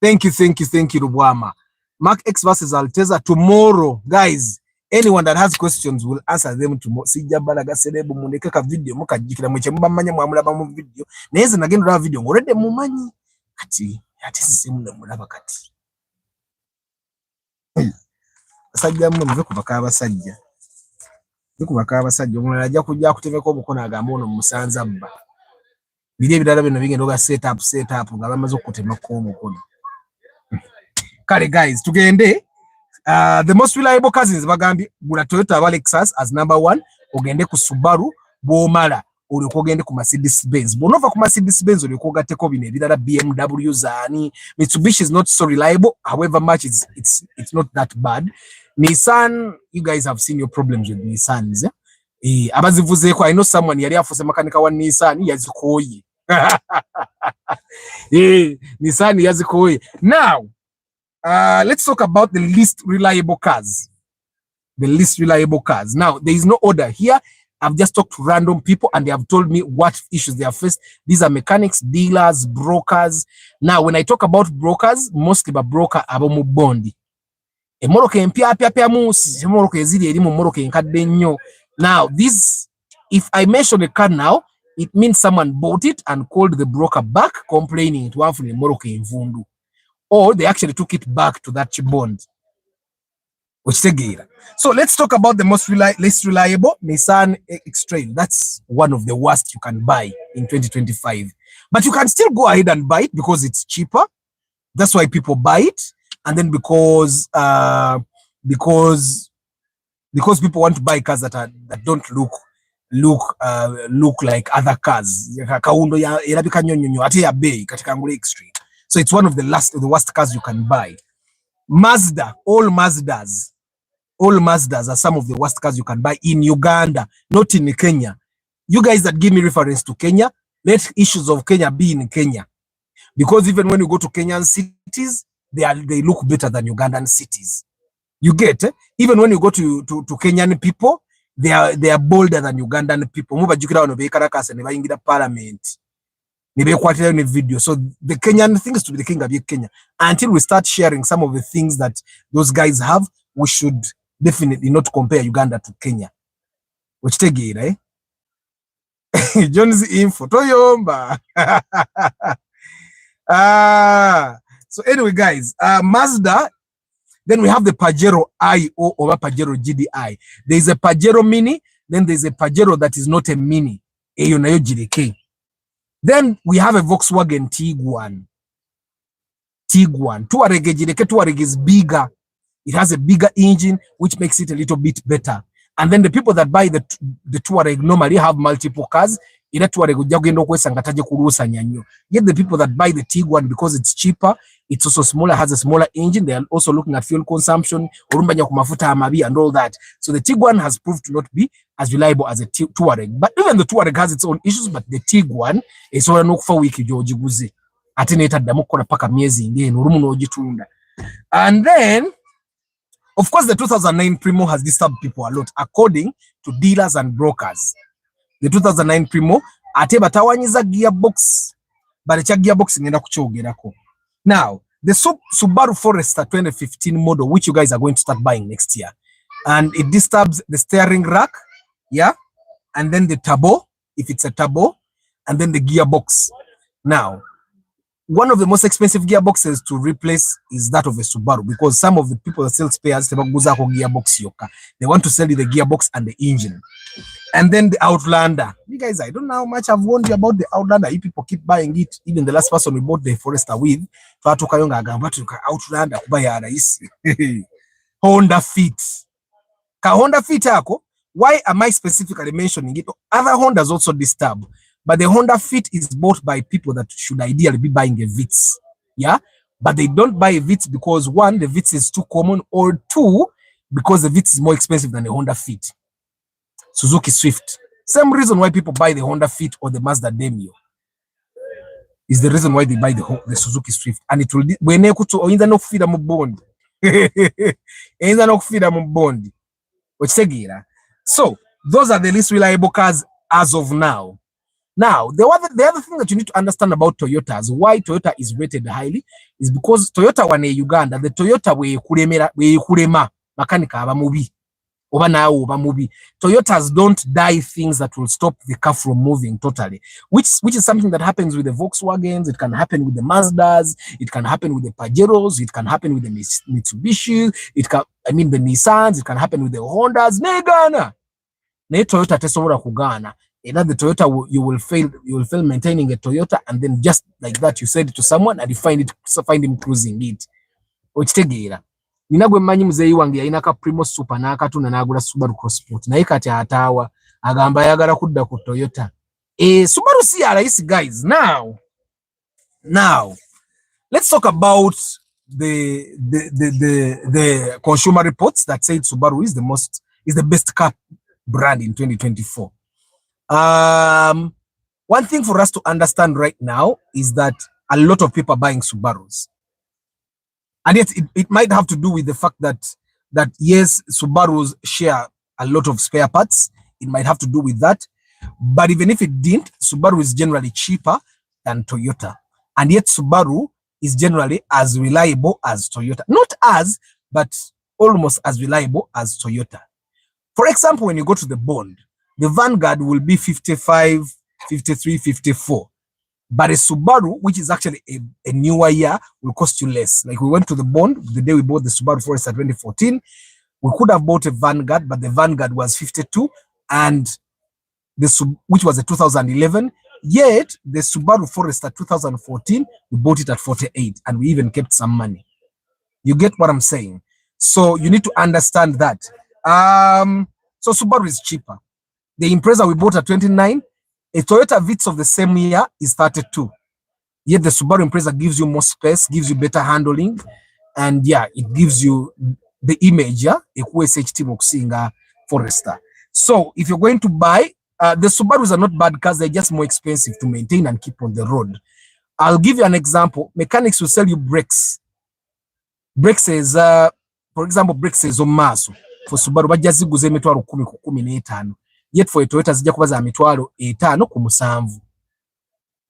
Thank you, Rubwama. Mark X versus Alteza tomorrow, guys. Anyone that has questions will answer them tomorrow. Sijabalaga celebu munekeka video mukajikira mweche mbamanya mwamulaba mu video. Neze nagendo la video ngorede mumanyi. Ati simu mulaba kati. Sajja mwe mve kubaka abasajja. Zikubaka abasajja omulala ajja kujja akutemeko omukono agamba ono musanze abba. Biri ebirala bino bigenda oga set up nga bamaze okutemako omukono. Kale guys, tugende. The most reliable cousins bagambye gula Toyota aba Lexus as number 1, ogende ku Subaru bwomala olyoka ogende ku Mercedes Benz. Bw'onova ku Mercedes Benz olyoka ogatteko bino ebirala BMW zaani. Mitsubishi is not so reliable, however much it's not that bad. Nissan, you guys have seen your problems with Nissans. Abazivuzeeko, I know someone yali afuse makanika wa Nissan yazikoye. Nissan yazikoye. Now, let's talk about the least reliable cars. The least reliable cars. Now, there is no order here. I've just talked to random people and they have told me what issues they have faced. These are mechanics, dealers, brokers. Now, when I talk about brokers, mostly by broker abo bondi. Emoroka empya musi, emoroka ezili elimu moroka enkadde nnyo. Now, this, if I mention a car now, it means someone bought it and called the broker back complaining to have emoroka envundu. Or they actually took it back to that bond. So let's talk about the least reliable Nissan X-Trail. That's one of the worst you can buy in 2025. But you can still go ahead and buy it because it's cheaper. That's why people buy it. And then because people want to buy cars that don't look like other cars. So it's one of the worst cars you can buy. Mazda, all Mazdas are some of the worst cars you can buy in Uganda, not in Kenya. You guys that give me reference to Kenya, let issues of Kenya be in Kenya. Because even when you go to Kenyan cities, they look better than Ugandan cities. You get, even when you go to Kenyan people, they are bolder than Ugandan people. Parliament. Video. So the Kenyan thing is to be the king of Kenya. Until we start sharing some of the things that those guys have, we should definitely not compare Uganda to Kenya. Which take it, eh? John's info. Toyomba. So anyway, guys, Mazda. Then we have the Pajero IO or Pajero GDI. There is a Pajero Mini. Then there is a Pajero that is not a Mini. Eyonayo GDK. Then we have a Volkswagen Tiguan. Touareg is bigger. It has a bigger engine, which makes it a little bit better. And then the people that buy the Touareg normally have multiple cars. Yet the people that buy the Tiguan, because it's cheaper, it's also smaller, has a smaller engine. They are also looking at fuel consumption and all that. So the Tiguan has proved to not be as reliable as a Touareg. But even the Touareg has its own issues, but the Tiguan is all no for wiki George Guzi. And then, of course, the 2009 Primo has disturbed people a lot, according to dealers and brokers. The 2009 Primo, ate batawanyiza gearbox, but the gearbox ngenda kuchogerako. Now, the Subaru Forester 2015 model, which you guys are going to start buying next year, and it disturbs the steering rack, yeah, and then the turbo, if it's a turbo, and then the gearbox. Now, one of the most expensive gearboxes to replace is that of a Subaru, because some of the people that sell spares, they want to sell you the gearbox and the engine. And then the Outlander. You guys, I don't know how much I've warned you about the Outlander. You people keep buying it. Even the last person we bought the Forester with, Outlander, Honda Fit. Honda Fit, why am I specifically mentioning it? Other Hondas also disturb. But the Honda Fit is bought by people that should ideally be buying a Vitz. Yeah? But they don't buy a Vitz because, one, the Vitz is too common, or two, because the Vitz is more expensive than the Honda Fit. Suzuki Swift. Same reason why people buy the Honda Fit or the Mazda Demio is the reason why they buy the Suzuki Swift. And it will when you to either no feed them bond. Either no feed them bond. So those are the least reliable cars as of now. Now, the other thing that you need to understand about Toyotas, why Toyota is rated highly, is because Toyota wane Uganda, the Toyota we kurema makanika abamubi. Toyotas don't die things that will stop the car from moving totally, which is something that happens with the Volkswagens. It can happen with the Mazdas. It can happen with the Pajeros. It can happen with the Mitsubishi. The Nissans. It can happen with the Hondas. Negana. naye Toyota tesobola kugaana. Either the Toyota you will fail maintaining a Toyota, and then just like that you send it to someone and you find him cruising it. Okitegeera. Nina gwe mmanyi muzeeyi wange yalina ka Primo Super n'akatunda n'agula Subaru Crossport. Naye kati ataawa agamba ayagala kudda ku Toyota. Subaru CRS, guys. Now, let's talk about the consumer reports that said Subaru is the best car brand in 2024. One thing for us to understand right now is that a lot of people are buying Subarus. And yet it might have to do with the fact that yes, Subarus share a lot of spare parts. It might have to do with that. But even if it didn't, Subaru is generally cheaper than Toyota. And yet Subaru is generally as reliable as Toyota. Not as, but almost as reliable as Toyota. For example, when you go to the Bond, the Vanguard will be 55, 53, 54. But a Subaru, which is actually a newer year, will cost you less. Like we went to the Bond the day we bought the Subaru Forester 2014. We could have bought a Vanguard, but the Vanguard was 52, and which was a 2011. Yet the Subaru Forester 2014, we bought it at 48, and we even kept some money. You get what I'm saying? So you need to understand that. So Subaru is cheaper. The Impreza we bought at 29. A Toyota Vitz of the same year is 32. Yet the Subaru Impreza gives you more space, gives you better handling, and yeah, it gives you the image, yeah, a Forester. So if you're going to buy, the Subarus are not bad cars, they're just more expensive to maintain and keep on the road. I'll give you an example. Mechanics will sell you brakes. Brakes is, for example, brakes is Omaso. For Subaru, bajaziguze emitwalo 10 ku 15. Yet for a Toyota zijja kuba za mitwalo 5 ku 7.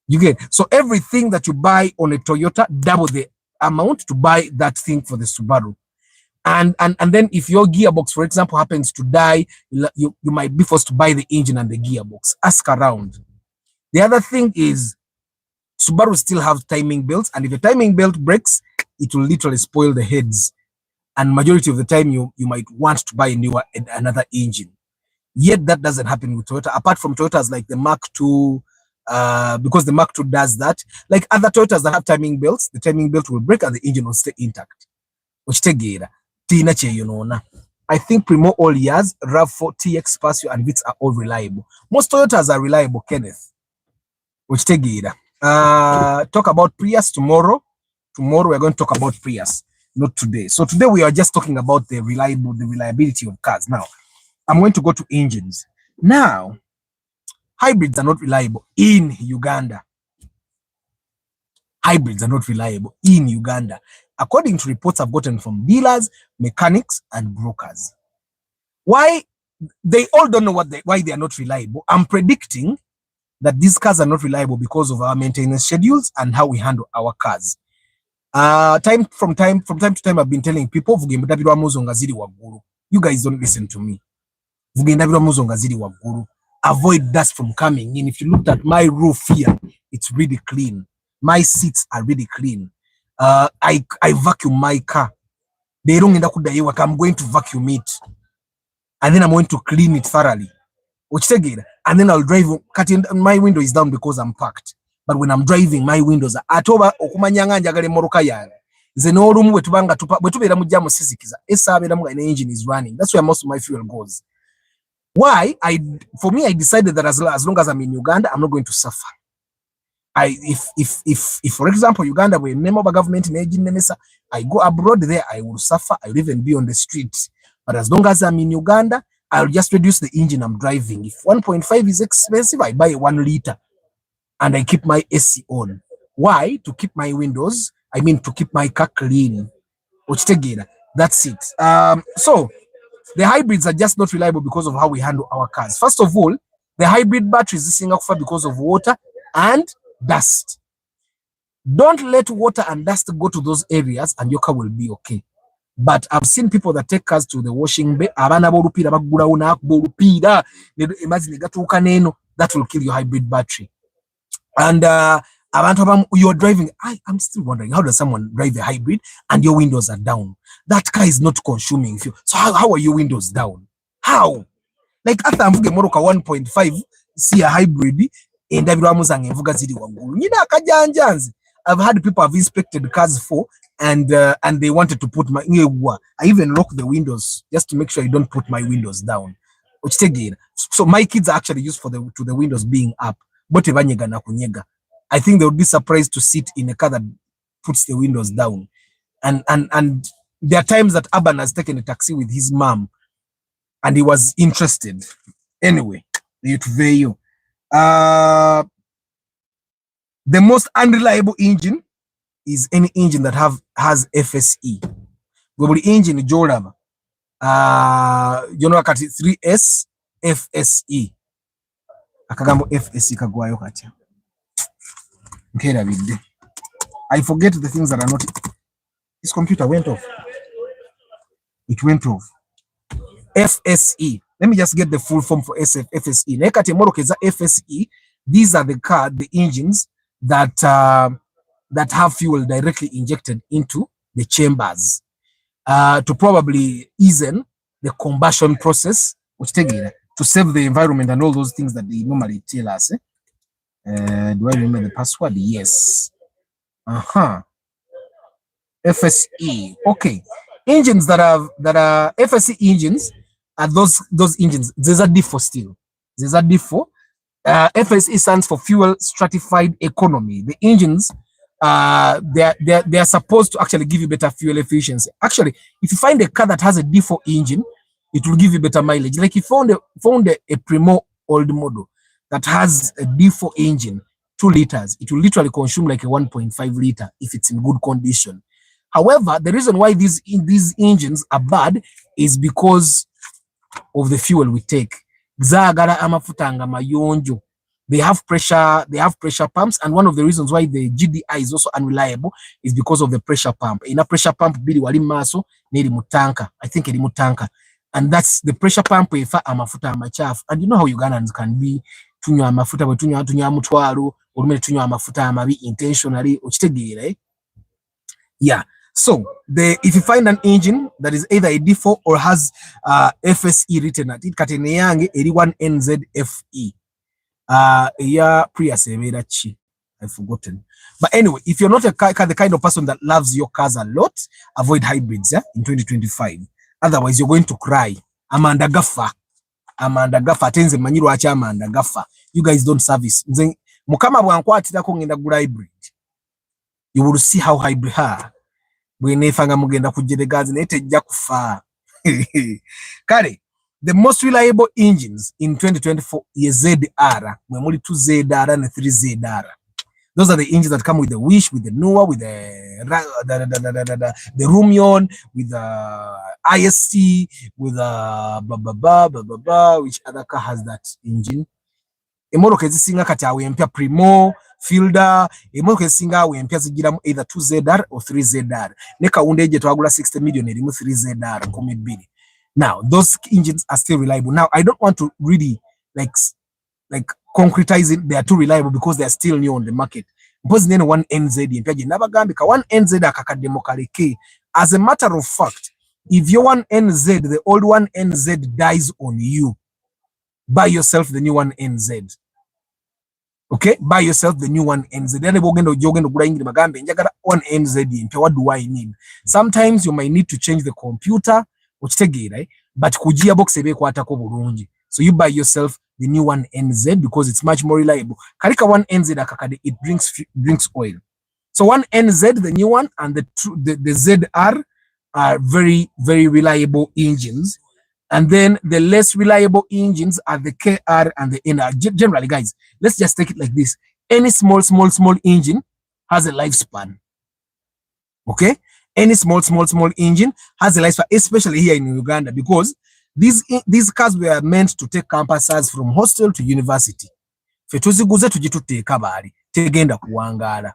You get? So everything that you buy on a Toyota, double the amount to buy that thing for the Subaru. And then if your gearbox, for example, happens to die, you might be forced to buy the engine and the gearbox. Ask around. The other thing is Subaru still have timing belts, and if a timing belt breaks, it will literally spoil the heads. And majority of the time, you might want to buy another engine. Yet that doesn't happen with Toyota. Apart from Toyotas like the Mark II, because the Mark II does that. Like other Toyotas that have timing belts, the timing belt will break and the engine will stay intact. I think Primo all years, RAV4, TX, Pasio, and Vitz are all reliable. Most Toyotas are reliable, Kenneth. Talk about Prius tomorrow. Tomorrow we're going to talk about Prius, not today. So today we are just talking about the reliability of cars. Now, I'm going to go to engines. Now, hybrids are not reliable in Uganda. Hybrids are not reliable in Uganda, according to reports I've gotten from dealers, mechanics, and brokers. Why? They all don't know why they are not reliable. I'm predicting that these cars are not reliable because of our maintenance schedules and how we handle our cars. From time to time, I've been telling people, you guys don't listen to me. Avoid dust from coming in. If you looked at my roof here, it's really clean. My seats are really clean. I vacuum my car. I'm going to vacuum it. And then I'm going to clean it thoroughly. And then I'll drive. My window is down because I'm parked. But when I'm driving, my windows are atoba okumanyanga njagale moroka yange. Ze no room wetubanga wetubera mu jamu sisikiza. Esabera mu engine is running. That's where most of my fuel goes. Why? For me, I decided that as long as I'm in Uganda, I'm not going to suffer. If for example, Uganda were a member of government in engine, I go abroad there, I will suffer. I will even be on the streets. But as long as I'm in Uganda, I'll just reduce the engine I'm driving. If 1.5 is expensive, I buy a 1 liter and I keep my AC on. Why? To keep my windows. To keep my car clean. That's it. So the hybrids are just not reliable because of how we handle our cars. First of all, the hybrid battery is resisting because of water and dust. Don't let water and dust go to those areas and your car will be okay. But I've seen people that take cars to the washing bay. That will kill your hybrid battery. And you're driving. I'm still wondering, how does someone drive a hybrid and your windows are down? That car is not consuming fuel. So how are your windows down? How? like ata mvuge moroka 1.5 si a hybrid endabirwamu zange envuga ziri waggulu nyina akajanjanze. I've had people have inspected cars for and they wanted to put my I even lock the windows just to make sure you don't put my windows down. So my kids are actually used for the windows being up. But I think they would be surprised to sit in a car that puts the windows down. And there are times that Aban has taken a taxi with his mom and he was interested. Anyway, the most unreliable engine is any engine that has FSE. Global engine Jorava. You know, 3S FSE. Akagambo FSE kagwayo katya. I forget the things that are not. This computer went off. It went off. FSE. Let me just get the full form for FSE. Nekate morokeza FSE. These are the engines that have fuel directly injected into the chambers to probably ease the combustion process, to save the environment and all those things that they normally tell us. Do I remember the password? Yes. FSE. Okay. Engines that are FSE engines are those engines. There's a D for still. There's a D for FSE stands for fuel stratified economy. The engines they are supposed to actually give you better fuel efficiency. Actually, if you find a car that has a D4 engine, it will give you better mileage. Like if you found a Primo old model that has a D4 engine, 2 liters, it will literally consume like a 1.5 liter if it's in good condition. However, the reason why these engines are bad is because of the fuel we take. They have pressure pumps, and one of the reasons why the GDI is also unreliable is because of the pressure pump. In a pressure pump bili wali maso neri mutanka. I think eri mutanka. And that's the pressure pump efa amafuta amachafu. And you know how Ugandans can be tunywa amafuta bwe tunywa mutwalo olumene tunywa amafuta amabi intentionally okitegeera. Yeah. So if you find an engine that is either a D4 or has FSE written at it, katene yange eri 1NZFE. Yeah, Prius chi. I've forgotten. But anyway, if you're not the kind of person that loves your cars a lot, avoid hybrids in 2025. Otherwise, you're going to cry. Amanda Gaffa. Tenze manyiru acha Amanda Gaffa. You guys don't service. Mukama bwankwatira ko ngenda gula hybrid. You will see how hybrid ha. Bwenefanga mugenda kujere gazi nete jja kufa. Kale, the most reliable engines in 2024 is ZR. We're only 2 ZR and 3 ZR. Those are the engines that come with the Wish, with the Noah, with the Rumion, with the ISC, with the which other car has that engine? Emoroka ezisinga kati awe empya Primo, Fielder, emoroka ezisinga awe empya zigiramu either 2 ZR or 3 ZR. Neka undeje twagula 60 million erimu 3 ZR komi bili. Now, those engines are still reliable. Now, I don't want to really like concretize it. They are too reliable because they are still new on the market. Because then 1NZ, one NZ akakademo. As a matter of fact, if your 1NZ, the old 1NZ dies on you, buy yourself the new 1NZ. Okay, buy yourself the new 1NZ. Then one NZ. What do I need? Sometimes you might need to change the computer. Right? But kujia box ebe kwatako bulungi. So you buy yourself the new 1NZ because it's much more reliable. Karika 1NZ akakade, it drinks oil. So 1NZ, the new one, and the ZR are very, very reliable engines. And then the less reliable engines are the KR and the NR. Generally, guys, let's just take it like this. Any small engine has a lifespan. Okay? Any small engine has a lifespan, especially here in Uganda, because these cars were meant to take campusers from hostel to university. Fetuziguze tujituteka bali tegenda kuwangala.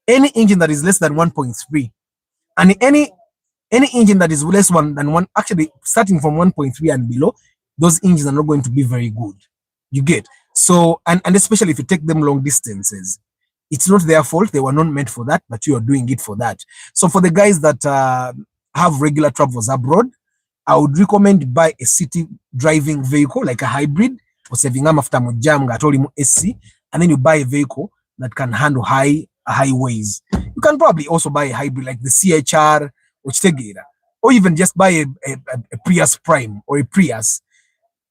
Any engine that is less than 1.3 and any engine that is less than 1, actually starting from 1.3 and below, those engines are not going to be very good. You get? So, and especially if you take them long distances. It's not their fault. They were not meant for that, but you are doing it for that. So for the guys that have regular travels abroad, I would recommend buy a city driving vehicle like a hybrid or saving after mujam gatoli mu SC, and then you buy a vehicle that can handle highways. You can probably also buy a hybrid like the CHR or even just buy a Prius Prime or a Prius.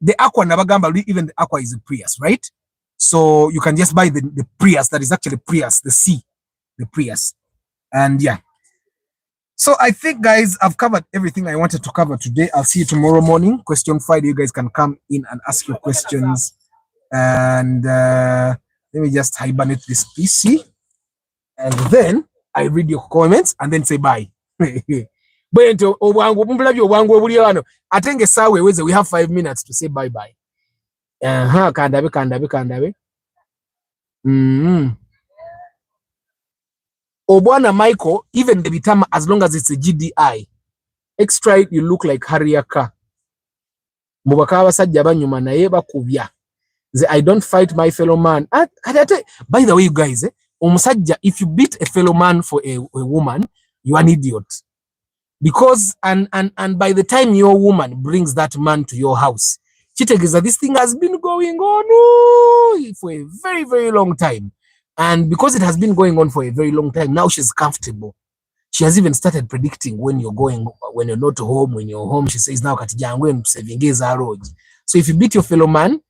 The Aqua Nabagamba, even the Aqua is a Prius, right? So you can just buy the Prius that is actually Prius, the Prius. And yeah. So I think, guys, I've covered everything I wanted to cover today. I'll see you tomorrow morning. Question Friday, you guys can come in and ask your questions. And let me just hibernate this PC. And then I read your comments and then say bye. We have 5 minutes to say bye-bye. Kandabe. Obwana Michael, even the bitama, as long as it's a GDI, extra it, you look like Harriaka. Mubakawa sajaba nyuma na yeba kubya. I don't fight my fellow man. By the way, you guys, if you beat a fellow man for a woman, you are an idiot. Because and by the time your woman brings that man to your house, Chitegeza, this thing has been going on for a very, very long time. And because it has been going on for a very long time, now she's comfortable. She has even started predicting when you're not home, when you're home. She says now, so if you beat your fellow man,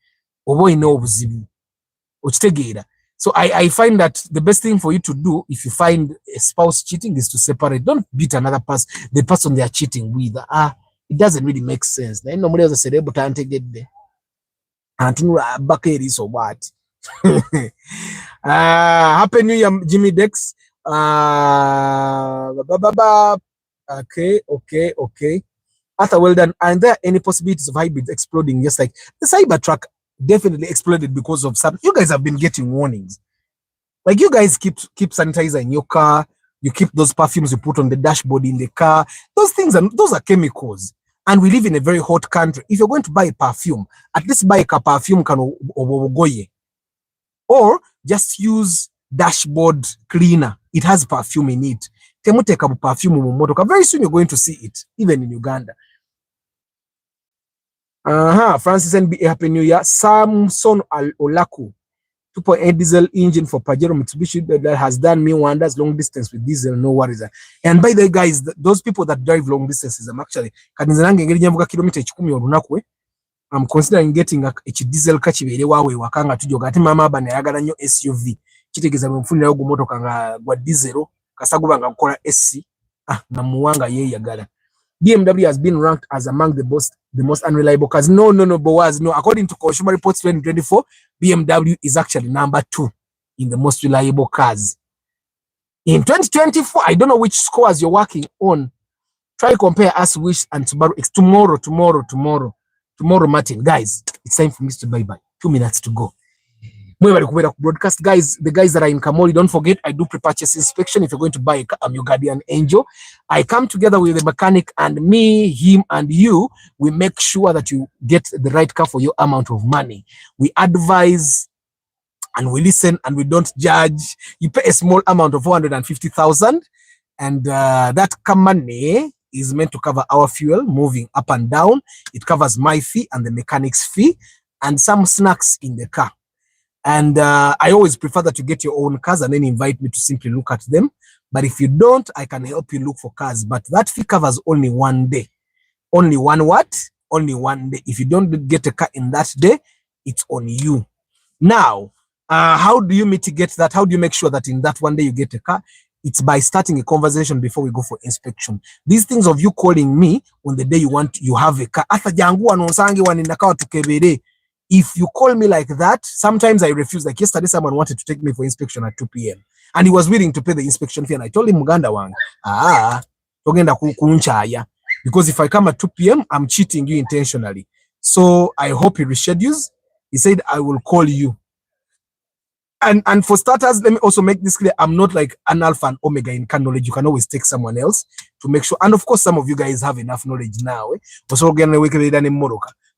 so I find that the best thing for you to do if you find a spouse cheating is to separate. Don't beat another person, the person they are cheating with. It doesn't really make sense. Then nobody else said, but I get there. So what? Happy New Year, Jimmy Dex. Okay. Arthur, well done. Are there any possibilities of hybrids exploding? Just like the Cybertruck definitely exploded because of some. You guys have been getting warnings. Like you guys keep sanitizer in your car. You keep those perfumes you put on the dashboard in the car. Those are chemicals. And we live in a very hot country. If you're going to buy a perfume, at least buy a perfume or just use dashboard cleaner. It has perfume in it. Perfume. Very soon you're going to see it, even in Uganda. Francis NB, Happy New Year. Samson Olaku, 2.8 diesel engine for Pajero Mitsubishi that has done me wonders long distance with diesel, no worries. And by the way, guys, those people that drive long distances, I'm considering getting a diesel kachibere wawe wakanga tujoga ati mama bana yagala nyo SUV kitegeza mfunira ogu motoka nga gwa diesel kasaguba nga kola SC na muwanga ye yagala. BMW has been ranked as among the most unreliable cars. No, Boaz. No, according to Consumer Reports 2024, BMW is actually number 2 in the most reliable cars. In 2024, I don't know which scores you're working on. Try compare us Wish and Subaru X tomorrow, Martin. Guys, it's time for me to bye-bye. 2 minutes to go. Broadcast, guys, the guys that are in Kamori, don't forget, I do pre-purchase inspection. If you're going to buy a car, I'm your guardian angel. I come together with the mechanic, and me, him, and you, we make sure that you get the right car for your amount of money. We advise and we listen and we don't judge. You pay a small amount of 450,000, and that money is meant to cover our fuel moving up and down. It covers my fee and the mechanic's fee and some snacks in the car. And I always prefer that you get your own cars and then invite me to simply look at them. But if you don't, I can help you look for cars. But that fee covers only one day. Only one what? Only one day. If you don't get a car in that day, it's on you. Now, how do you mitigate that? How do you make sure that in that one day you get a car? It's by starting a conversation before we go for inspection. These things of you calling me on the day you have a car. If you call me like that, sometimes I refuse. Like yesterday, someone wanted to take me for inspection at 2 p.m. and he was willing to pay the inspection fee. And I told him, Uganda wang, because if I come at 2 p.m., I'm cheating you intentionally. So I hope he reschedules. He said, I will call you. And for starters, let me also make this clear. I'm not like an alpha and omega in car knowledge. You can always take someone else to make sure. And of course, some of you guys have enough knowledge now.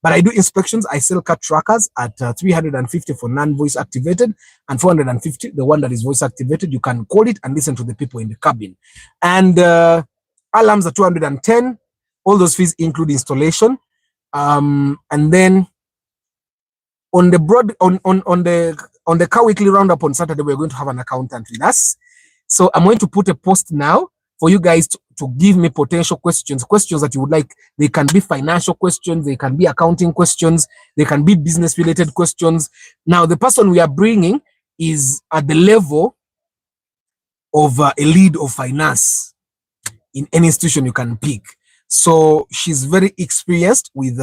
But I do inspections. I sell car trackers at 350 for non-voice activated and 450, the one that is voice activated. You can call it and listen to the people in the cabin. And alarms are 210. All those fees include installation. And then on the car weekly roundup on Saturday, we're going to have an accountant with us. So I'm going to put a post now for you guys to give me potential questions that you would like. They can be financial questions, they can be accounting questions, they can be business related questions. Now, the person we are bringing is at the level of a lead of finance in any institution you can pick. So she's very experienced with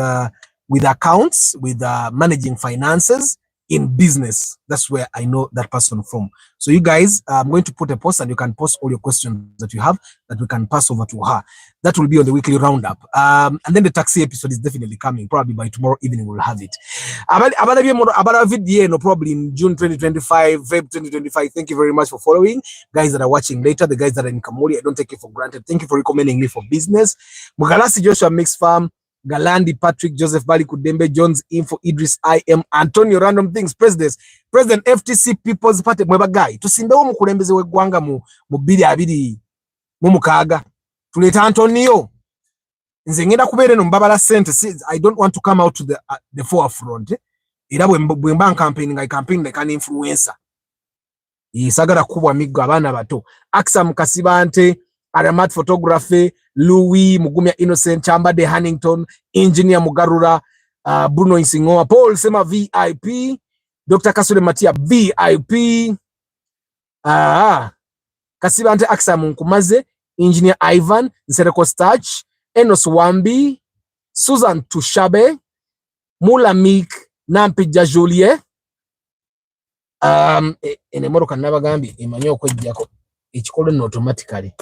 accounts, with managing finances in business. That's where I know that person from. So you guys, I'm going to put a post and you can post all your questions that you have that we can pass over to her. That will be on the weekly roundup. And then the taxi episode is definitely coming. Probably by tomorrow evening we'll have it. About video, no, probably in June 2025, Feb 2025. Thank you very much for following. Guys that are watching later, the guys that are in Kamori, I don't take it for granted. Thank you for recommending me for business. Mugalasi Joshua Mix Farm, Galandi, Patrick, Joseph Bali, Kudembe, Jones, Info, Idris, I am Antonio, Random Things, President FTC People's Party, mweba guy. Tusimbewo mukulembeze wegwanga mu bili abidi mu mukaga. Tuleta Antonio. Nze ngenda kubere no mbabala sente. I don't want to come out to the forefront. Era bwe mba campaigning, I campaign like an influencer. Isagara kubwa migo abana bato. Aksa Mukasibante, Aramat Photography, Louis Mugumya Innocent, Chamba de Hannington, Engineer Mugarura, Bruno Insingoa, Paul Sema VIP, Dr. Kasule Matia VIP, Kasibante Aksa Munkumaze, Engineer Ivan, Nsereko Starch, Enos Wambi, Susan Tushabe, Mula Mik, Nampi Jajulie, ene moroka nabagambi emanyi okwejjako ekikolo automatically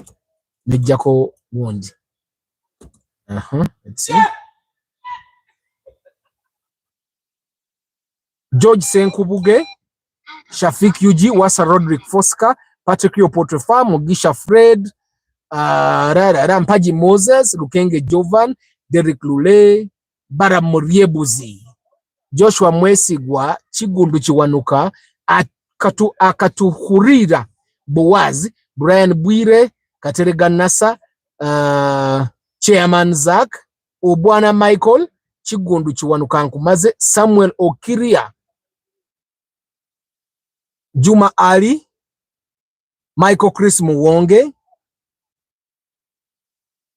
nejjako wondi. Let's see. George Senkubuge, Shafik Yuji, Wasa Roderick Fosca, Patrick Yopotre Mugisha Fred, Rampaji Moses, Lukenge Jovan, Derek Lule, Baramoriebuzi, Joshua Mwesigwa, Chigundu Chiwanuka, Akatuhurira Boaz, Brian Bwire, Katerega Nasa, Chairman Zach, Obwana Michael, Chigundu Chiwanuka Nkumaze, Samuel Okiria, Juma Ali, Michael Chris Muwonge,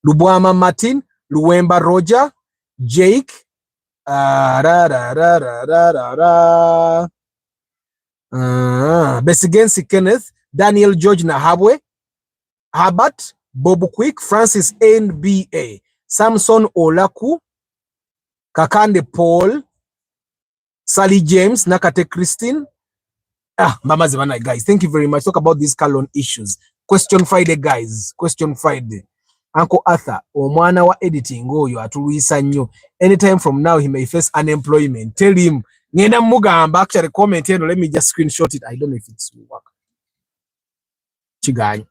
Lubwama Martin, Luwemba Roger, Jake, Besigensi Kenneth, Daniel George Nahabwe, Herbert, Bob Quick, Francis NBA, Samson Olaku, Kakande Paul, Sally James, Nakate Christine. Mama Zivana, guys, thank you very much. Talk about these Kalon issues. Question Friday, guys. Question Friday. Uncle Arthur, omwana wa editing oyo atuluisa nnyo. Anytime from now, he may face unemployment. Tell him, ngenda mugamba, actually comment here, let me just screenshot it. I don't know if it's will work. Chiganya.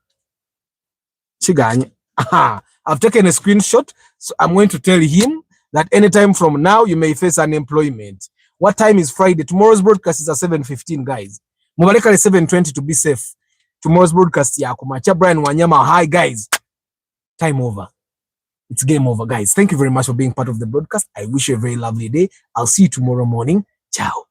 I've taken a screenshot, so I'm going to tell him that anytime from now, you may face unemployment. What time is Friday? Tomorrow's broadcast is at 7:15, guys. Mubaleka is 7:20 to be safe. Tomorrow's broadcast ya kumacha Brian Wanyama. Hi, guys. Time over. It's game over, guys. Thank you very much for being part of the broadcast. I wish you a very lovely day. I'll see you tomorrow morning. Ciao.